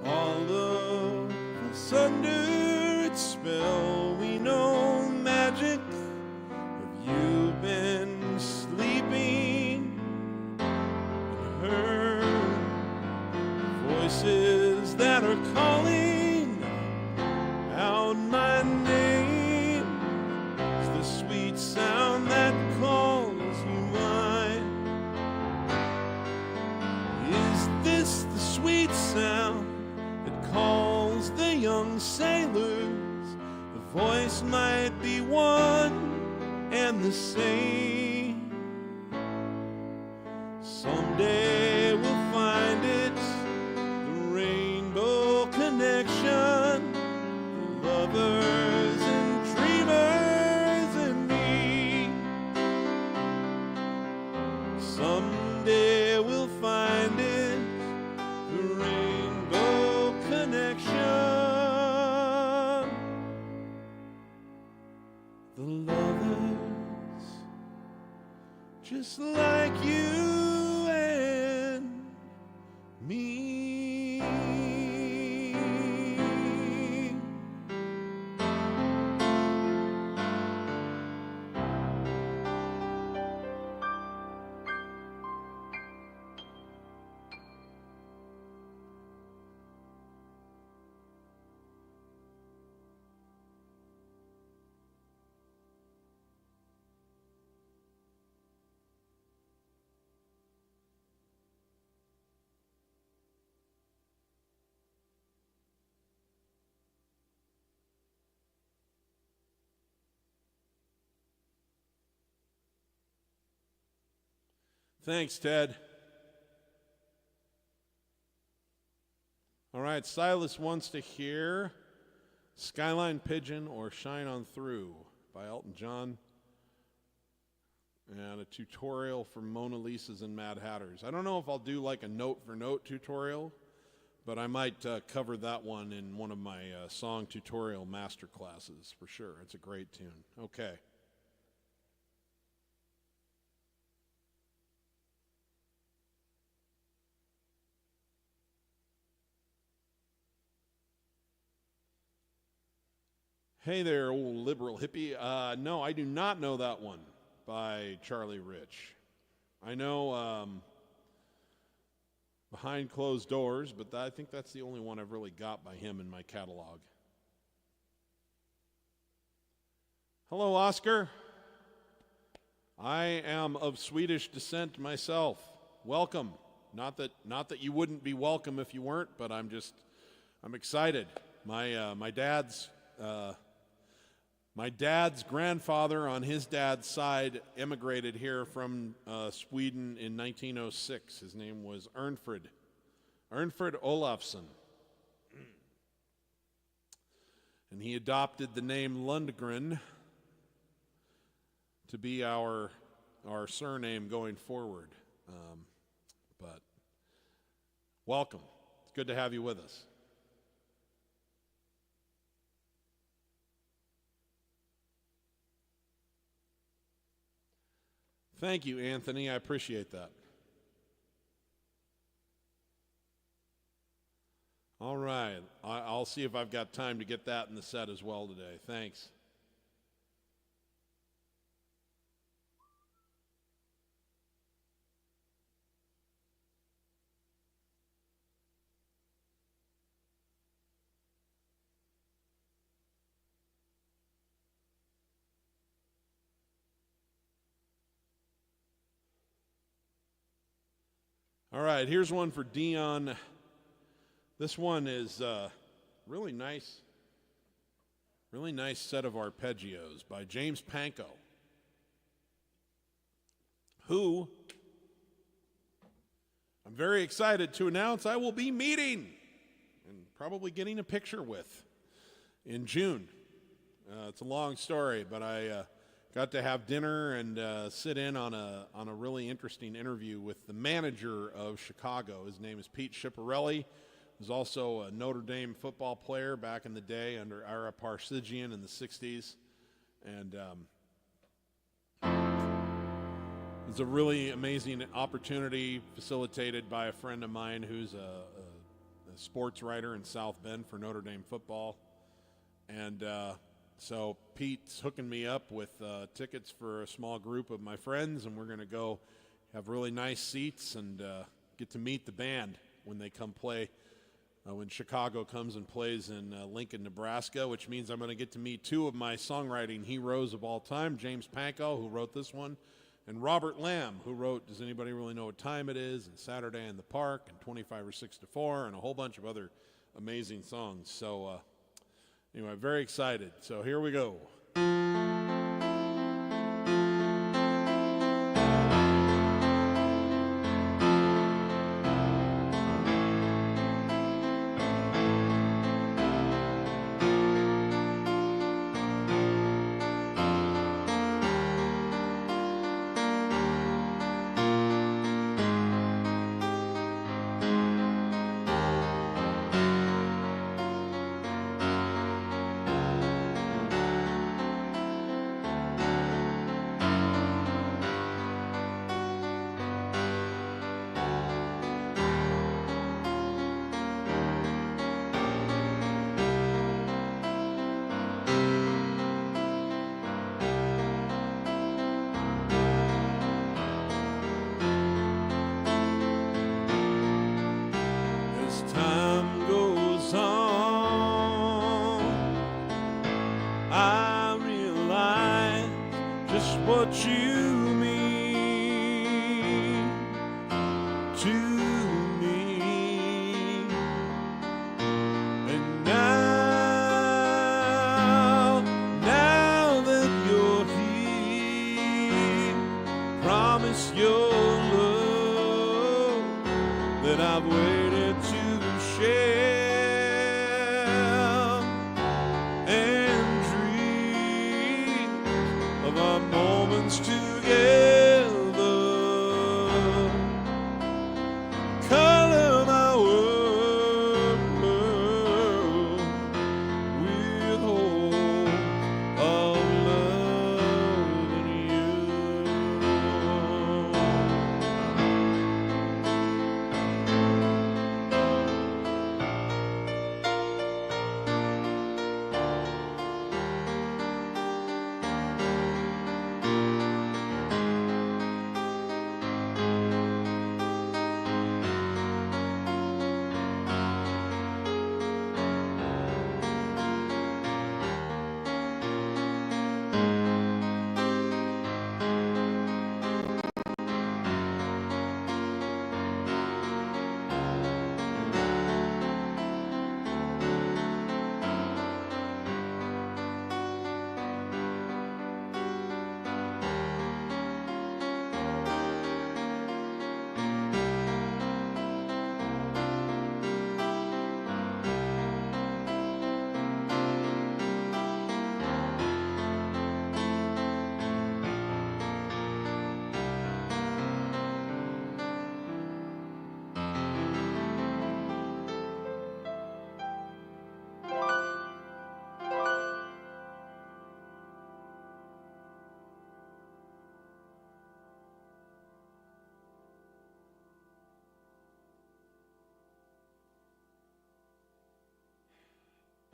All of us under its spell, we know magic. Have you been sleeping and heard voices that are calling out my name? It's the sweet sound that calls you mine. Is this the sweet sound that calls the young sailors? The voice might be one and the same. Someday we'll find it, the rainbow connection, the lovers and dreamers and me. Someday we'll find it, the rainbow connection, the lovers just like you and me. Thanks, Ted. All right, Silas wants to hear Skyline Pigeon or Shine On Through by Elton John, and a tutorial for Mona Lisas and Mad Hatters. I don't know if I'll do like a note-for-note tutorial, but I might cover that one in one of my song tutorial master classes for sure. It's a great tune. Okay. Hey there, old liberal hippie. No, I do not know that one by Charlie Rich. I know Behind Closed Doors, but I think that's the only one I've really got by him in my catalog. Hello, Oscar. I am of Swedish descent myself. Welcome. Not that you wouldn't be welcome if you weren't, but I'm excited. My dad's My dad's grandfather on his dad's side immigrated here from Sweden in 1906. His name was Ernfrid Olafsson. And he adopted the name Lundgren to be our surname going forward. But welcome. It's good to have you with us. Thank you, Anthony. I appreciate that. All right. I'll see if I've got time to get that in the set as well today. Thanks. All right, here's one for Dion. This one is really nice set of arpeggios by James Pankow, who I'm very excited to announce I will be meeting and probably getting a picture with in June. It's a long story, but I got to have dinner and sit in on a really interesting interview with the manager of Chicago. His name is Pete Schiaparelli. He was also a Notre Dame football player back in the day under Ira Parseghian in the 60s. And it was a really amazing opportunity facilitated by a friend of mine who's a sports writer in South Bend for Notre Dame football. And so Pete's hooking me up with tickets for a small group of my friends, and we're going to go have really nice seats and get to meet the band when they come play, when Chicago comes and plays in Lincoln, Nebraska, which means I'm going to get to meet two of my songwriting heroes of all time, James Pankow, who wrote this one, and Robert Lamb, who wrote Does Anybody Really Know What Time It Is, and Saturday in the Park, and 25 or 6 to 4, and a whole bunch of other amazing songs. So, anyway, very excited. So here we go. What you mean to me, and now that you're here, promise your love that I've waited to share, and dream of our moments together.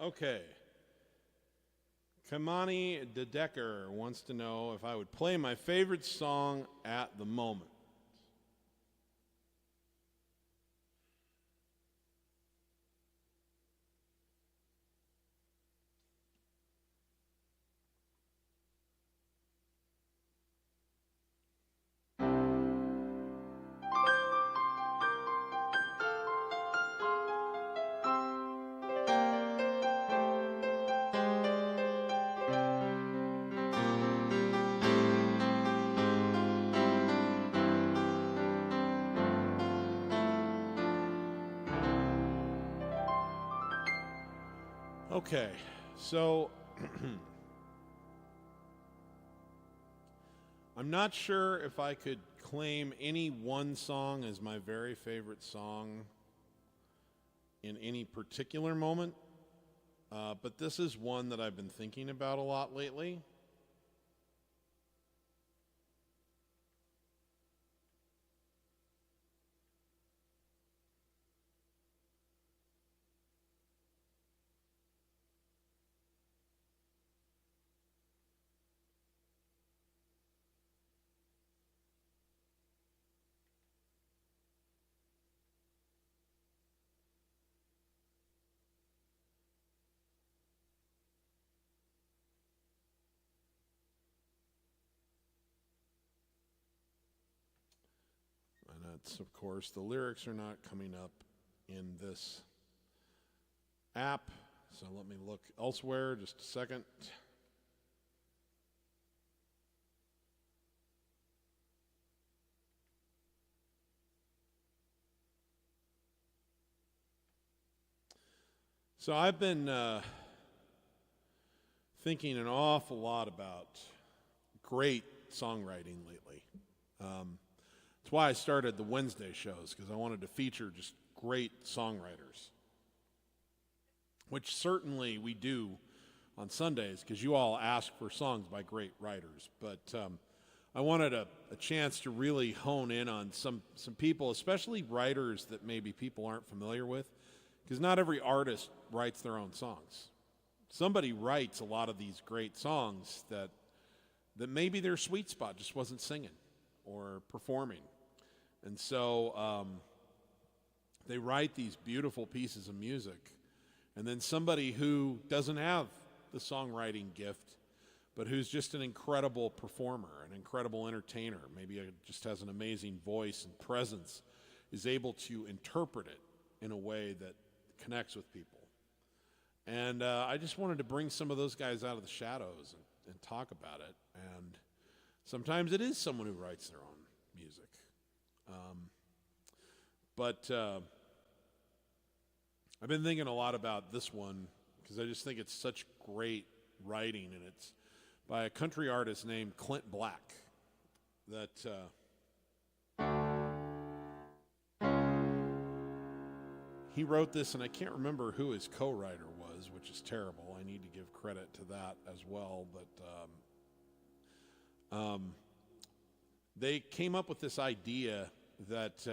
Okay. Kamani DeDecker wants to know if I would play my favorite song at the moment. Okay, so I'm not sure if I could claim any one song as my very favorite song in any particular moment, but this is one that I've been thinking about a lot lately. And that's, of course, the lyrics are not coming up in this app, so let me look elsewhere just a second. So I've been thinking an awful lot about great songwriting lately. That's why I started the Wednesday shows, because I wanted to feature just great songwriters, which certainly we do on Sundays, because you all ask for songs by great writers. But I wanted a chance to really hone in on some people, especially writers that maybe people aren't familiar with, because not every artist writes their own songs. Somebody writes a lot of these great songs that maybe their sweet spot just wasn't singing or performing. And so they write these beautiful pieces of music, and then somebody who doesn't have the songwriting gift, but who's just an incredible performer, an incredible entertainer, maybe just has an amazing voice and presence, is able to interpret it in a way that connects with people. And I just wanted to bring some of those guys out of the shadows and talk about it. And sometimes it is someone who writes their own music. But I've been thinking a lot about this one because I just think it's such great writing, and it's by a country artist named Clint Black that he wrote this, and I can't remember who his co-writer was, which is terrible. I need to give credit to that as well. But they came up with this idea that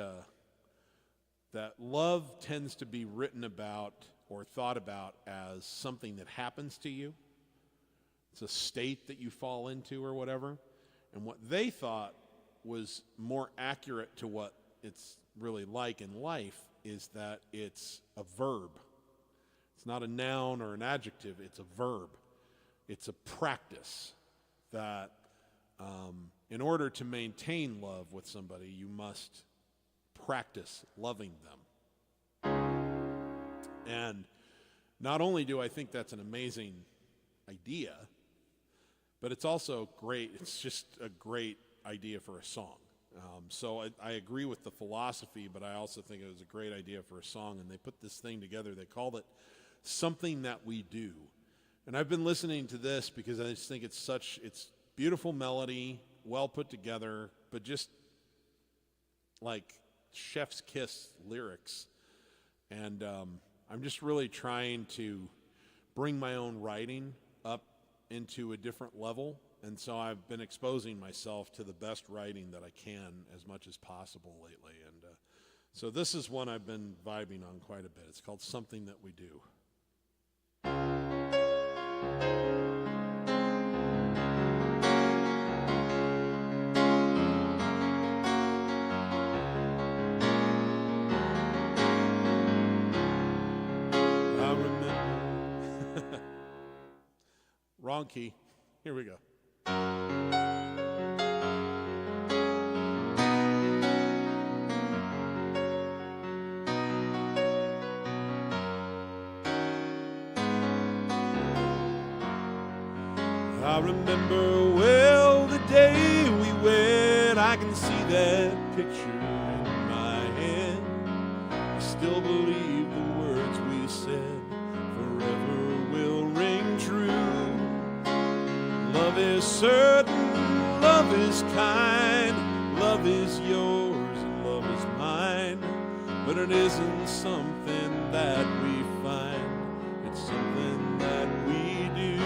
that love tends to be written about or thought about as something that happens to you. It's a state that you fall into or whatever. And what they thought was more accurate to what it's really like in life is that it's a verb. It's not a noun or an adjective, it's a verb. It's a practice that in order to maintain love with somebody, you must practice loving them. And not only do I think that's an amazing idea, but it's also great. It's just a great idea for a song. So I agree with the philosophy, but I also think it was a great idea for a song. And they put this thing together. They called it Something That We Do. And I've been listening to this because I just think it's beautiful melody, well put together, but just like chef's kiss lyrics. And I'm just really trying to bring my own writing up into a different level. And so I've been exposing myself to the best writing that I can as much as possible lately. And so this is one I've been vibing on quite a bit. It's called Something That We Do. Wrong key. Here we go. I remember well the day we wed. I can see that picture in my head. I still believe the words we said forever will ring true. Love is certain, love is kind, love is yours and love is mine. But it isn't something that we find, it's something that we do.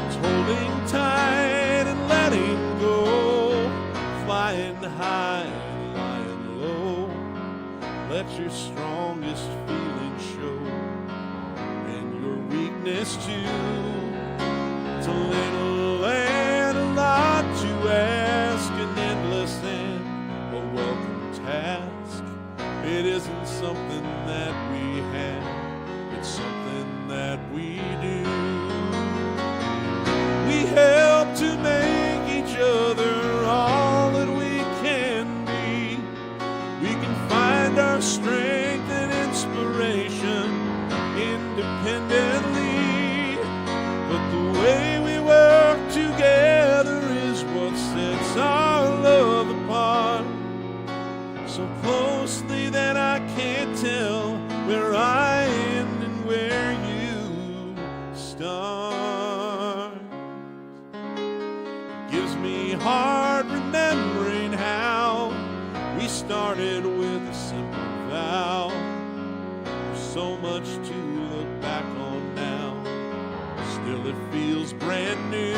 It's holding tight and letting go, flying high and lying low. Let your strongest feeling show, and your weakness too. It's a little and a lot to ask, an endless and a welcome task. It isn't something that we have, it's something that we do. We help to make each other all that we can be. We can find our strength and inspiration independently. But the way we work together is what sets our love apart. So closely that I can't tell where I end and where you start. It gives me heart remembering how we started with a simple vow. There's so much to look back on now. Still it feels brand new.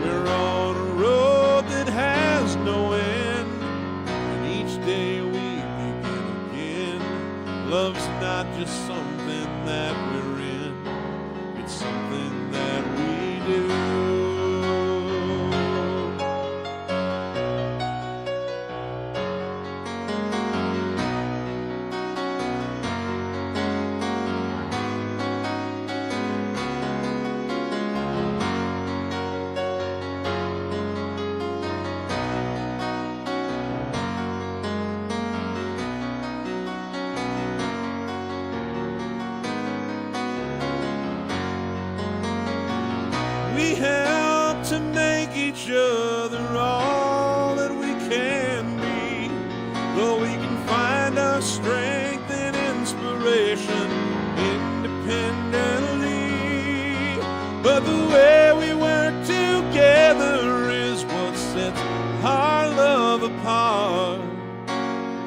We're on a road that has no end, and each day we begin again. Love's not just something that we're in, it's something that we do. We help to make each other all that we can be, though we can find our strength and inspiration independently. But the way we work together is what sets our love apart.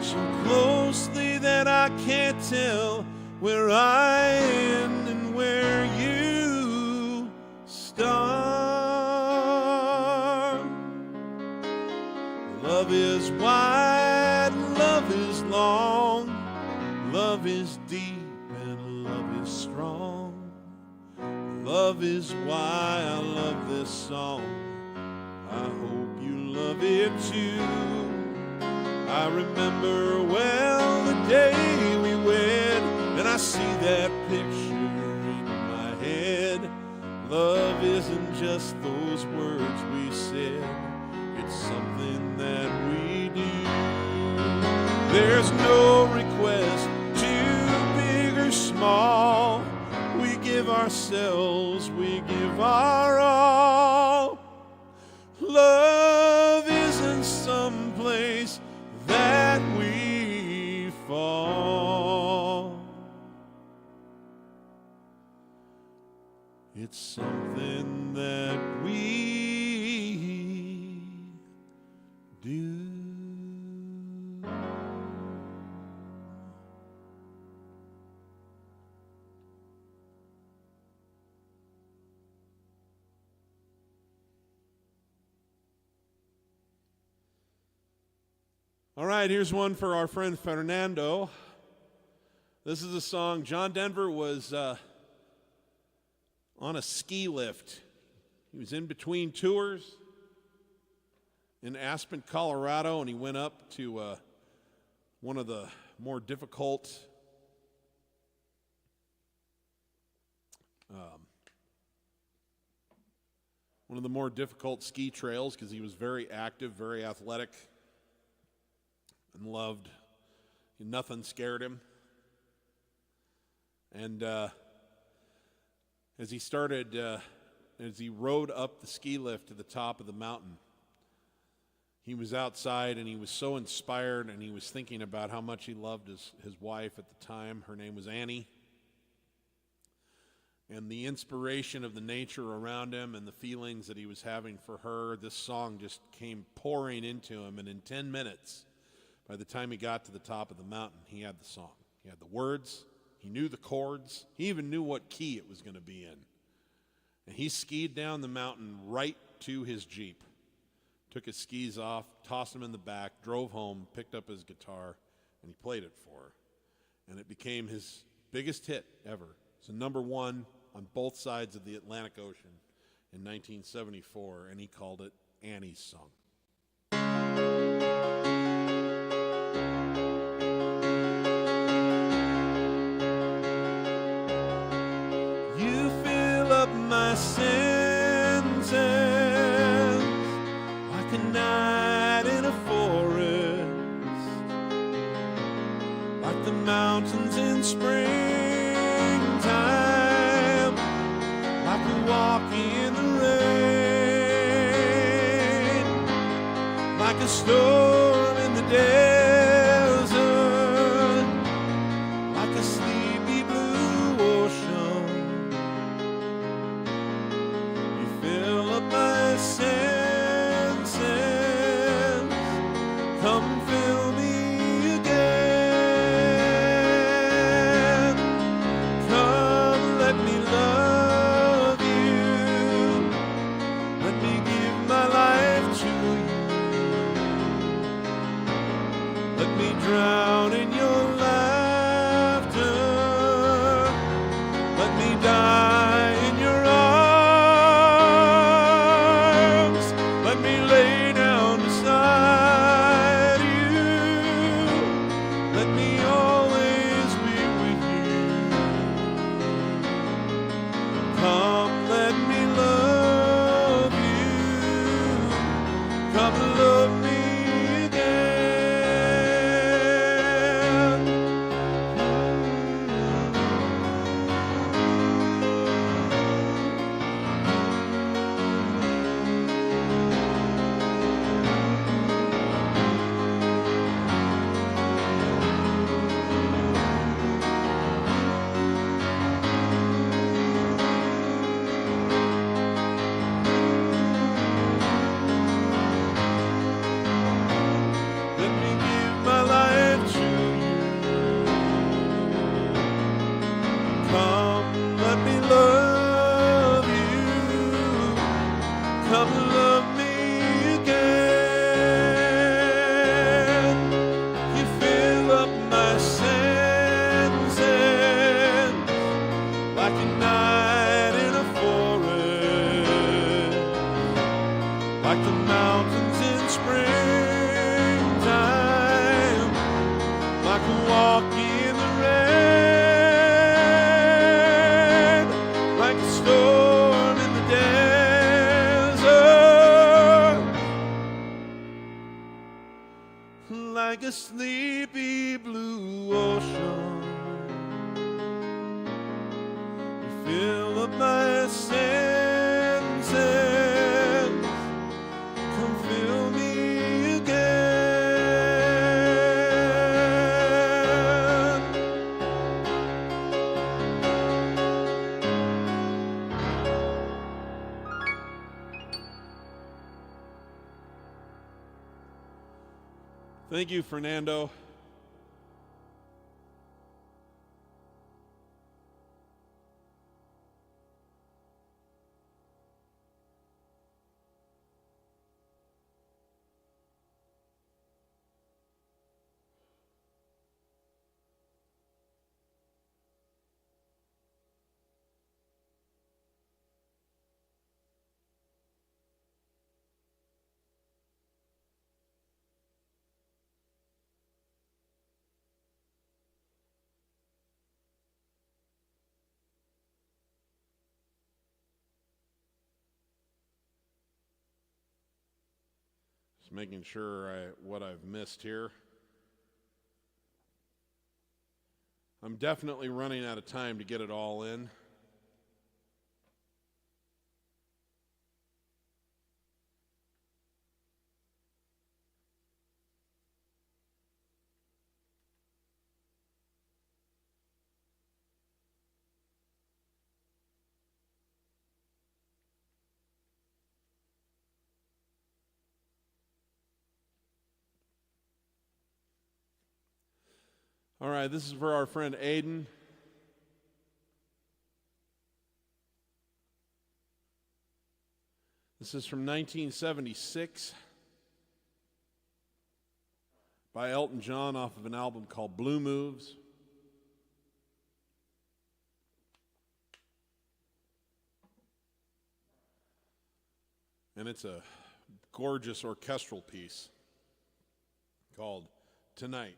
So closely that I can't tell where I end and where you start. Love is wide, love is long, love is deep and love is strong. Love is why I love this song. I hope you love it too. I remember well the day we wed, and I see that picture in my head. Love isn't just those words we said, it's something that we do. There's no request too big or small. We give ourselves, we give our all. Love isn't some place that we fall. It's something that we do. All right, here's one for our friend Fernando. This is a song. John Denver was on a ski lift. He was in between tours in Aspen, Colorado, and he went up to one of the more difficult ski trails because he was very active, very athletic, and loved. Nothing scared him. And as he rode up the ski lift to the top of the mountain, he was outside and he was so inspired, and he was thinking about how much he loved his wife at the time. Her name was Annie. And the inspiration of the nature around him and the feelings that he was having for her, this song just came pouring into him. And in 10 minutes, by the time he got to the top of the mountain, he had the song. He had the words. He knew the chords. He even knew what key it was going to be in. And he skied down the mountain right to his Jeep, took his skis off, tossed them in the back, drove home, picked up his guitar, and he played it for her. And it became his biggest hit ever. It's a number one on both sides of the Atlantic Ocean in 1974, and he called it Annie's Song. You fill up my senses like a night in a forest, like the mountains in springtime, like a walk in the rain, like a storm in the desert, like a sleepy blue ocean. You fill up my senses, come fill me again. Come, let me love you. Let me give my life to you. Let me drown in your laughter. Let me die in your arms. Let me lay down beside you. Let me always be with you. Come, let me love you. Come and love me again. Let me give my life to you. Come, let me love you. Come and love me again. You fill up my senses like a night in a forest, like the mountains in springtime, like a walk in the rain, like a storm in the desert, like a sleepy blue ocean. You fill up my senses, come fill me again. Thank you, Fernando. making sure what I've missed here. I'm definitely running out of time to get it all in. All right, this is for our friend Aiden. This is from 1976 by Elton John off of an album called Blue Moves. And it's a gorgeous orchestral piece called Tonight.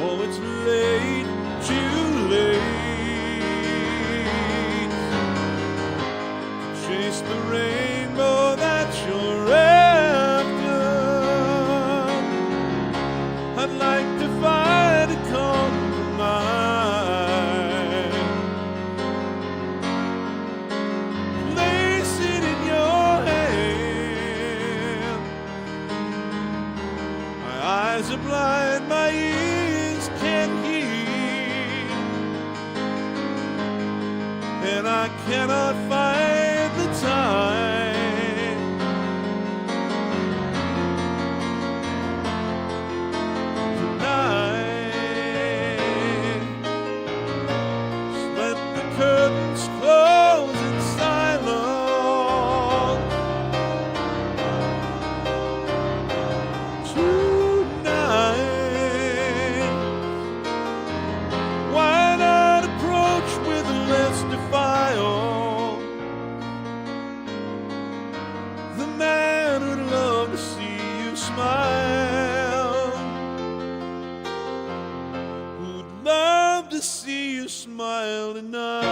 Oh, it's late, too late to chase the rainbow that you're after. I'd like to find a compromise, place it in your hand. My eyes are blind, my ears can't hear, and I cannot find the time tonight. Just let the curtains close in silence tonight. Why not approach with less defiance? The man would love to see you smile, who'd love to see you smile tonight.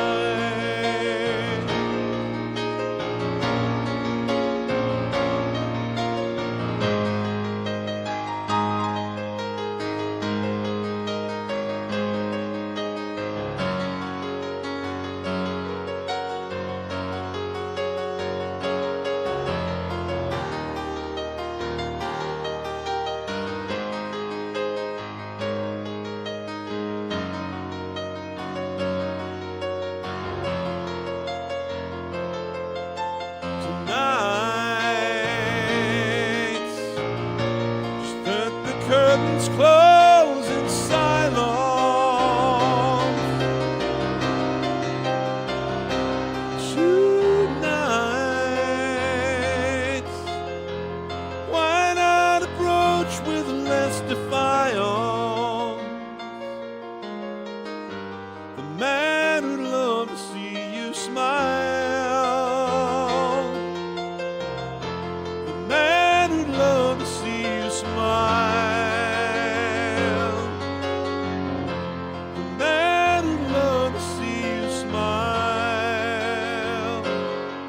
Tonight, just let the curtains close in silence tonight. Why not approach with less defiance? The man who'd love to see you smile, the man who'd love to see you smile, the man who'd love to see you smile tonight.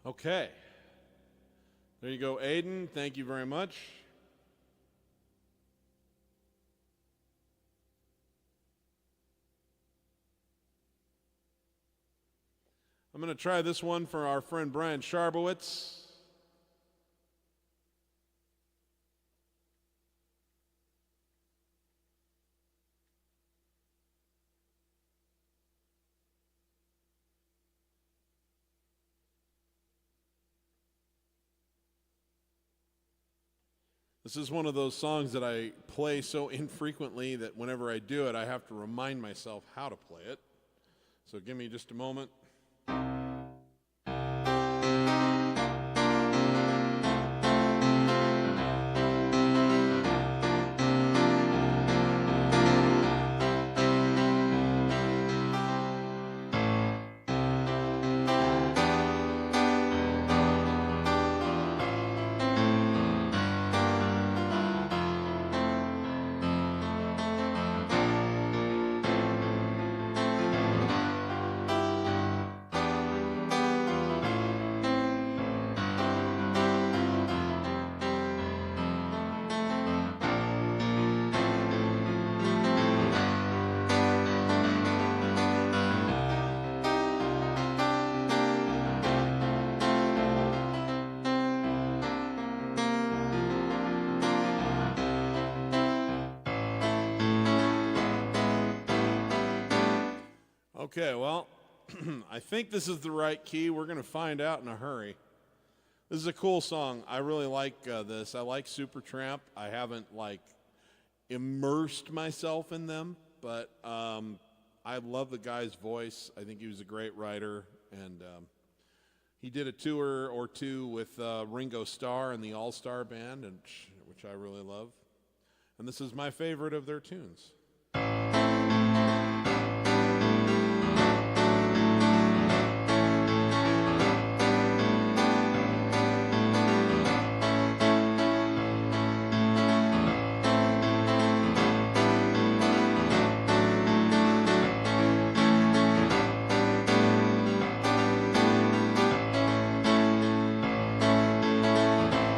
Okay. There you go, Aiden. Thank you very much. I'm going to try this one for our friend Brian Sharbowitz. This is one of those songs that I play so infrequently that whenever I do it, I have to remind myself how to play it. So give me just a moment. Okay, well, I think this is the right key. We're going to find out in a hurry. This is a cool song. I really like this. I like Supertramp. I haven't, immersed myself in them, but I love the guy's voice. I think he was a great writer, and he did a tour or two with Ringo Starr and the All-Star Band, which I really love. And this is my favorite of their tunes.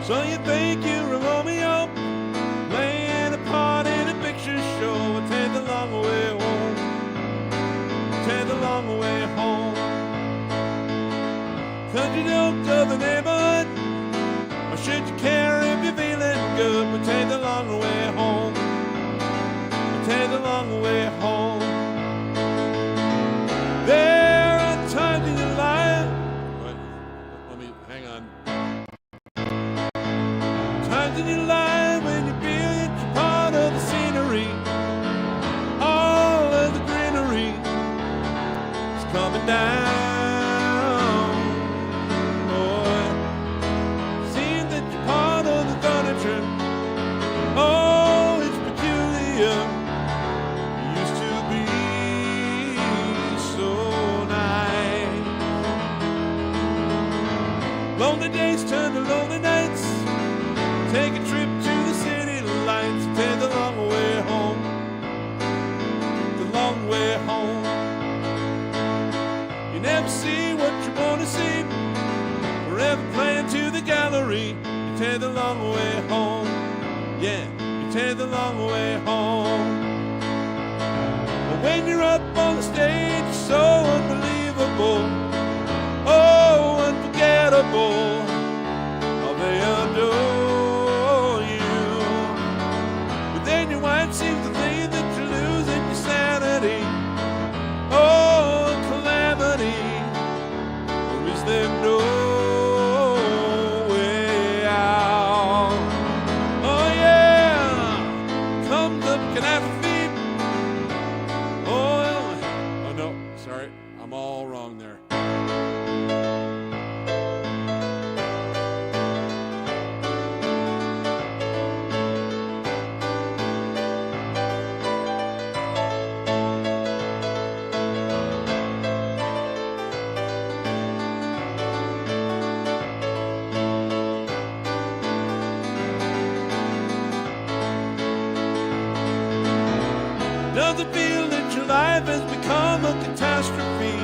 So you think you're a Romeo, playing a part in a picture show. I take the long way home, take the long way home. Country joke of the neighborhood, or should you care if you're feeling good? But take the long way home, take the long way home. There are times in your life. Let me hang on. Times in your life when you feel that you're part of the scenery, all of the greenery is coming down, boy. Seeing that you're part of the furniture, oh, it's peculiar. It used to be so nice. Lonely days turn to lonely nights. Take a trip to the city lights, take the long way home, the long way home. You never see what you want to see, forever playing to the gallery. You take the long way home, yeah, you take the long way home. But when you're up on the stage, you're so unbelievable, oh, unforgettable, how they adore. Seems to think that you're losing your sanity, oh, calamity. Or is there no way out? Oh yeah, comes up catastrophe. Oh no, sorry, I'm all wrong there. Does it feel that your life has become a catastrophe?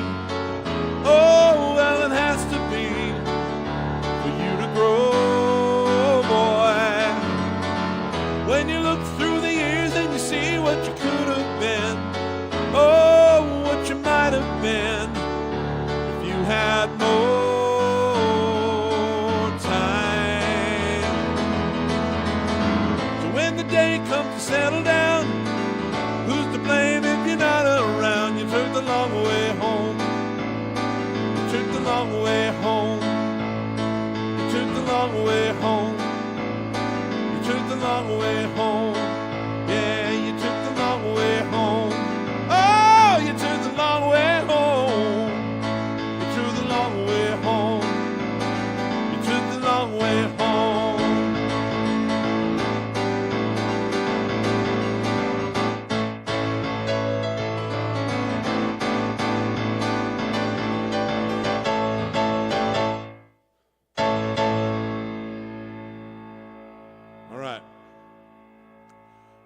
Oh, well, it has to be for you to grow, boy. When you look through the years and you see what you could have been, oh, what you might have been if you had more time. So when the day comes to settle down, who's to blame if you're not around? You took the long way home. You took the long way home. You took the long way home. You took the long way home. Yeah, you took the long way home. Oh, you took the long way home. You took the long way home. You took the long way home.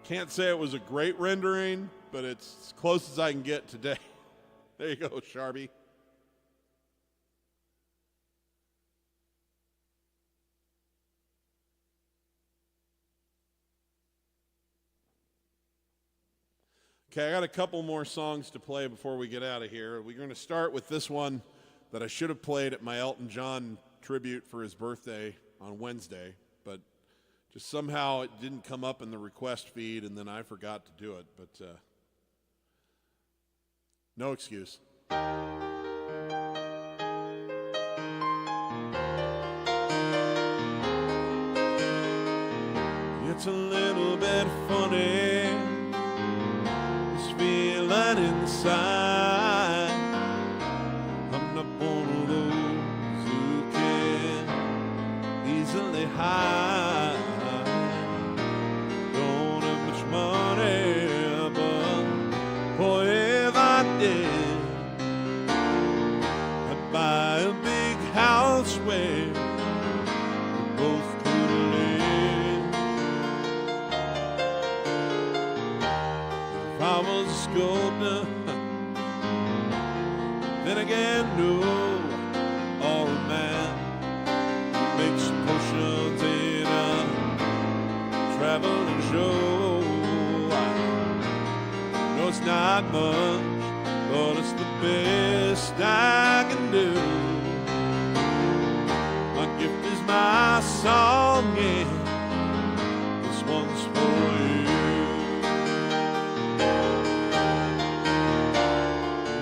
Can't say it was a great rendering, but it's as close as I can get today. There you go, Sharby. Okay, I got a couple more songs to play before we get out of here. We're going to start with this one that I should have played at my Elton John tribute for his birthday on Wednesday, but just somehow it didn't come up in the request feed, and then I forgot to do it. But No excuse. It's a little bit funny, this feeling inside. I'm not one of those who can easily hide. Don't have much money, but boy, if I did, I'd buy a big house where we both could live. If I was a sculptor, then again, no, or a man who makes potions in a traveling show. I know it's not much, but it's the best I can do. My gift is my song, and this one's for you.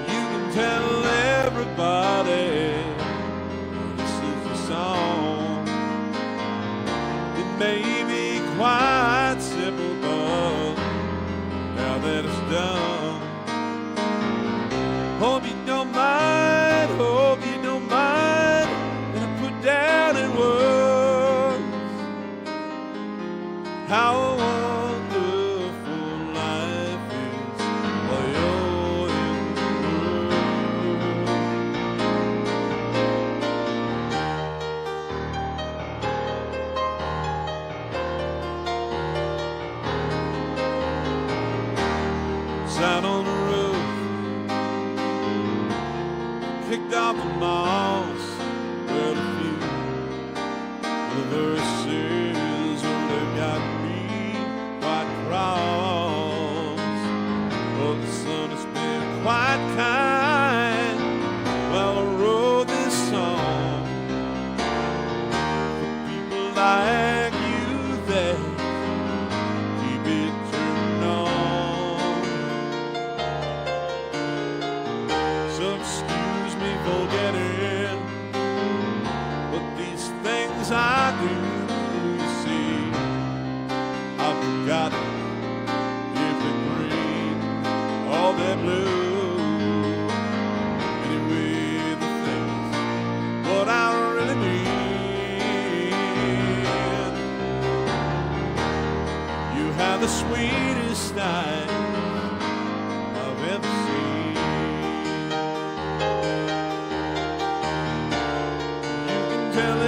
You can tell everybody this is the song. It may be quite simple, but now that it's done, hope you don't mind, hope you don't mind that I put down in words how wonderful life is while you're in the world. Sat on the roof, kicked off the moss, read a few of the verses, well, they got me quite cross. But the sun has been quite kind while I wrote this song for people like you that keep it turned on. So excuse me for getting, but these things I do, you see, I've forgotten if they're green or they're blue. Anyway, the things what I really mean. You have the sweetest eyes I've ever seen. You can tell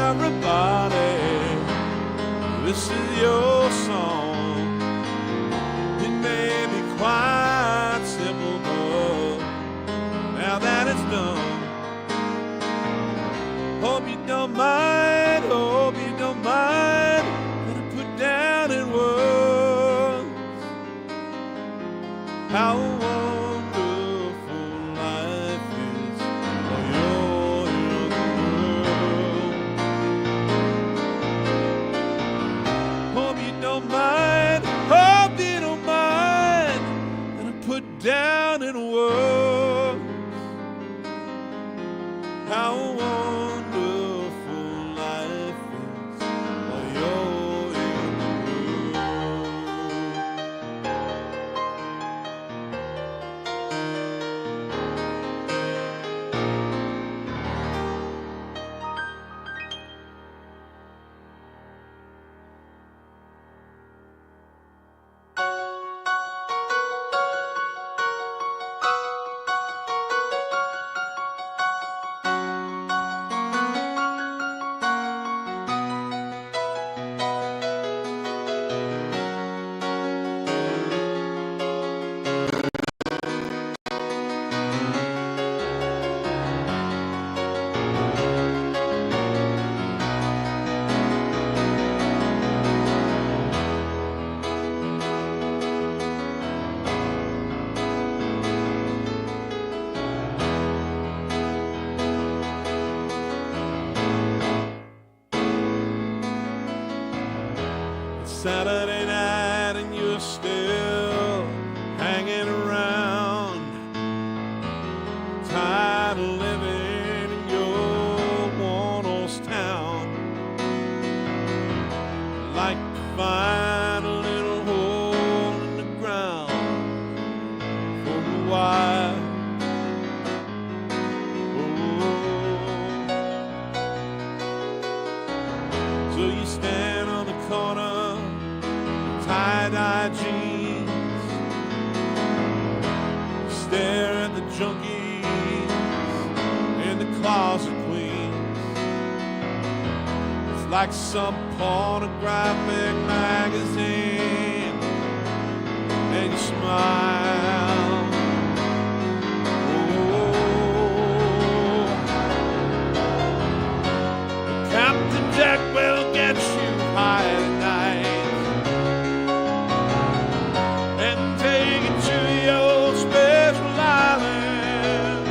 everybody this is your song. It may be quite simple, but now that it's done, hope you don't mind, hope you don't mind that I put down in words how wonderful life is while you're in the world. Hope you don't mind, hope you don't mind that I put down in words how wonderful life is while you're in the wide. So you stand on the corner, tie-dye jeans, stare at the junkies in the closet queens. It's like some pornographic magazine, and you smile. Captain Jack will get you high tonight and take you to your special island.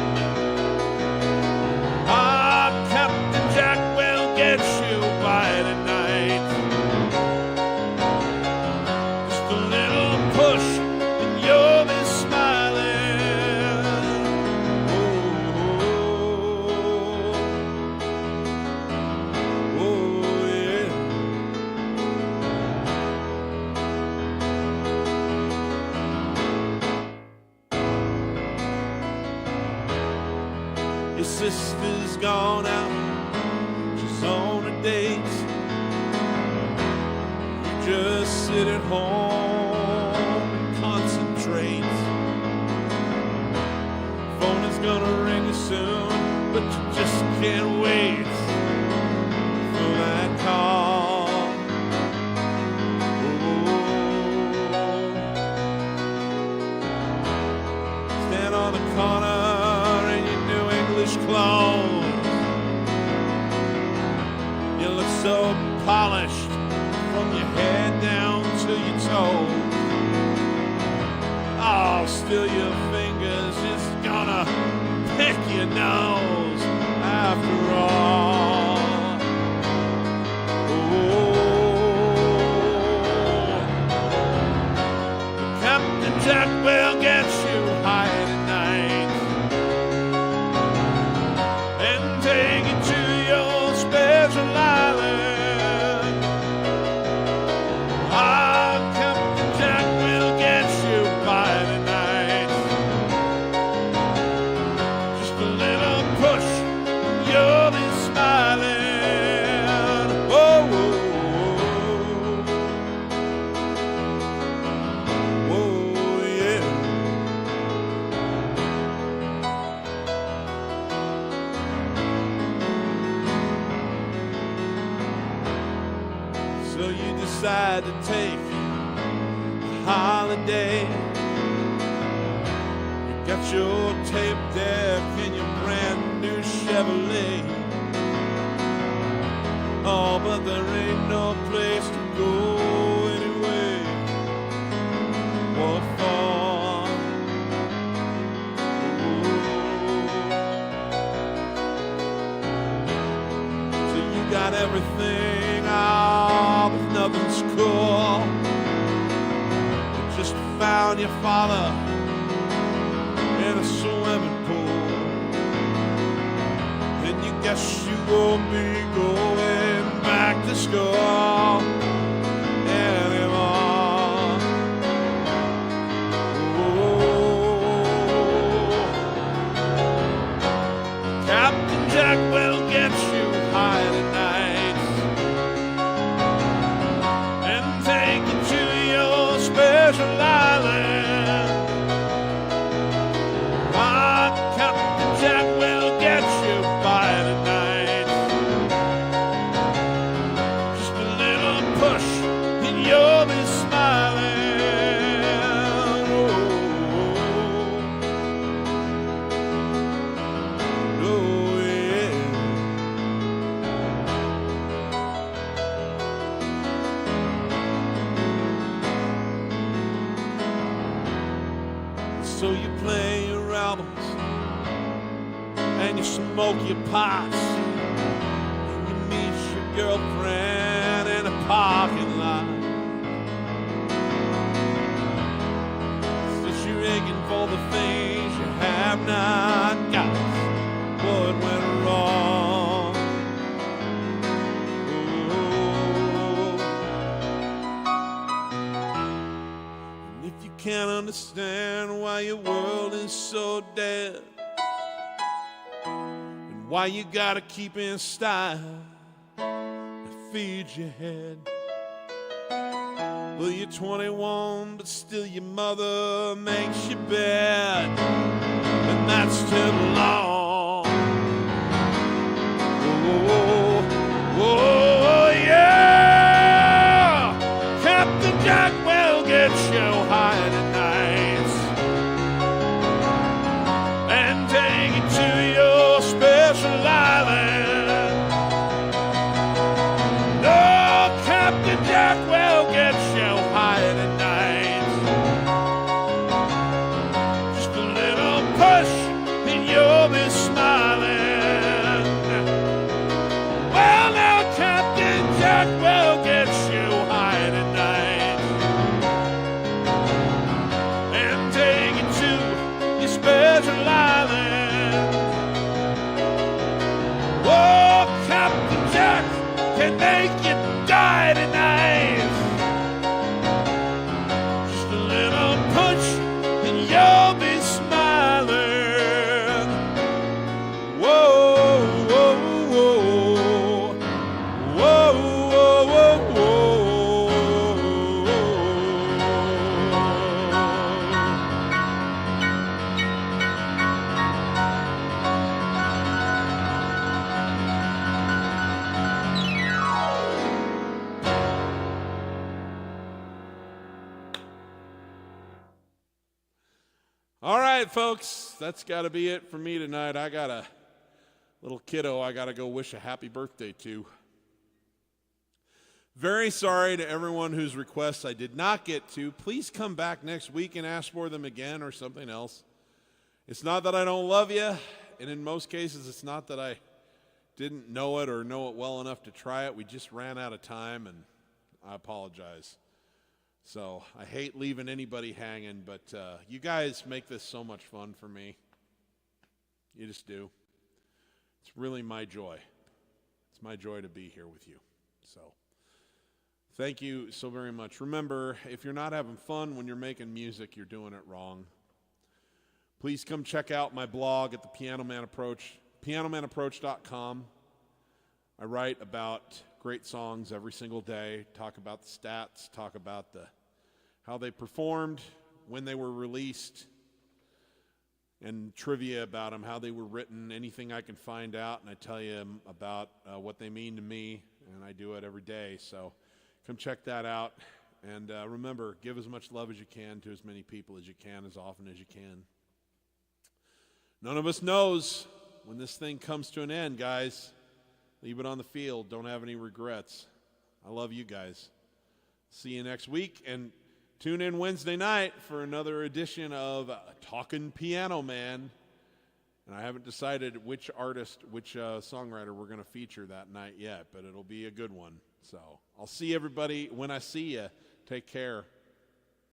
Ah, Captain Jack will get you high tonight. Just a little push and you'll be smiling. Your sister's gone out, she's on a date. You just sit at home and concentrate. Phone is gonna ring you soon, but you just can't wait for that call. Stand on the corner clothes. You look so polished from your head down to your toes. Oh, still your fingers just gonna pick your nose after all. Oh, Captain Jack will get you high tonight. Take you to your special island. Ah, Captain Jack will get you by tonight. Just a little push, you'll be smiling. Oh, oh, oh, oh yeah. So you decide to take a holiday. You got your tape deck in your brand new Chevrolet. Oh, but there ain't no place to go anyway. What for? So you got everything out, but nothing's cool. You just found your father in a swimming pool, and you guess you won't be going back to school anymore. Oh, Captain Jack will get you high tonight and take you to your special island. Ah, Captain Jack will get you by tonight. Just a little push and you'll be smiling. Oh, oh yeah. So you play your albums and you smoke your pots and you meet your girlfriend in a parking lot. Since you're aching for the things you have not got, what went wrong? Oh. And if you can't understand why why your world is so dead, and why you gotta keep in style to feed your head. Well, you're 21, but still your mother makes you bed, and that's too long. Oh, oh, yeah! Captain Jack will get you high tonight and take you to your special island. No, Captain Jack will get you high tonight. Just a little push and you'll be smiling. Well, now Captain Jack will get you high tonight and take you to your special island. Oh, Captain Jack can make you die tonight. Just a little punch and you'll be smiling. Whoa, whoa, whoa. Whoa, whoa, whoa, whoa. All right, folks, that's got to be it for me tonight. I got a little kiddo I got to go wish a happy birthday to. Very sorry to everyone whose requests I did not get to. Please come back next week and ask for them again or something else. It's not that I don't love you, and in most cases it's not that I didn't know it or know it well enough to try it. We just ran out of time, and I apologize. So I hate leaving anybody hanging, but you guys make this so much fun for me. You just do. It's really my joy. It's my joy to be here with you. So thank you so very much. Remember, if you're not having fun when you're making music, you're doing it wrong. Please come check out my blog at the Piano Man Approach, pianomanapproach.com. I write about great songs every single day, talk about the stats, talk about how they performed, when they were released, and trivia about them, how they were written, anything I can find out, and I tell you about what they mean to me, and I do it every day. So come check that out, and remember, give as much love as you can to as many people as you can, as often as you can. None of us knows when this thing comes to an end, guys. Leave it on the field. Don't have any regrets. I love you guys. See you next week, and tune in Wednesday night for another edition of Talkin' Piano Man. And I haven't decided which artist, which songwriter we're going to feature that night yet, but it'll be a good one. So I'll see everybody when I see you. Take care.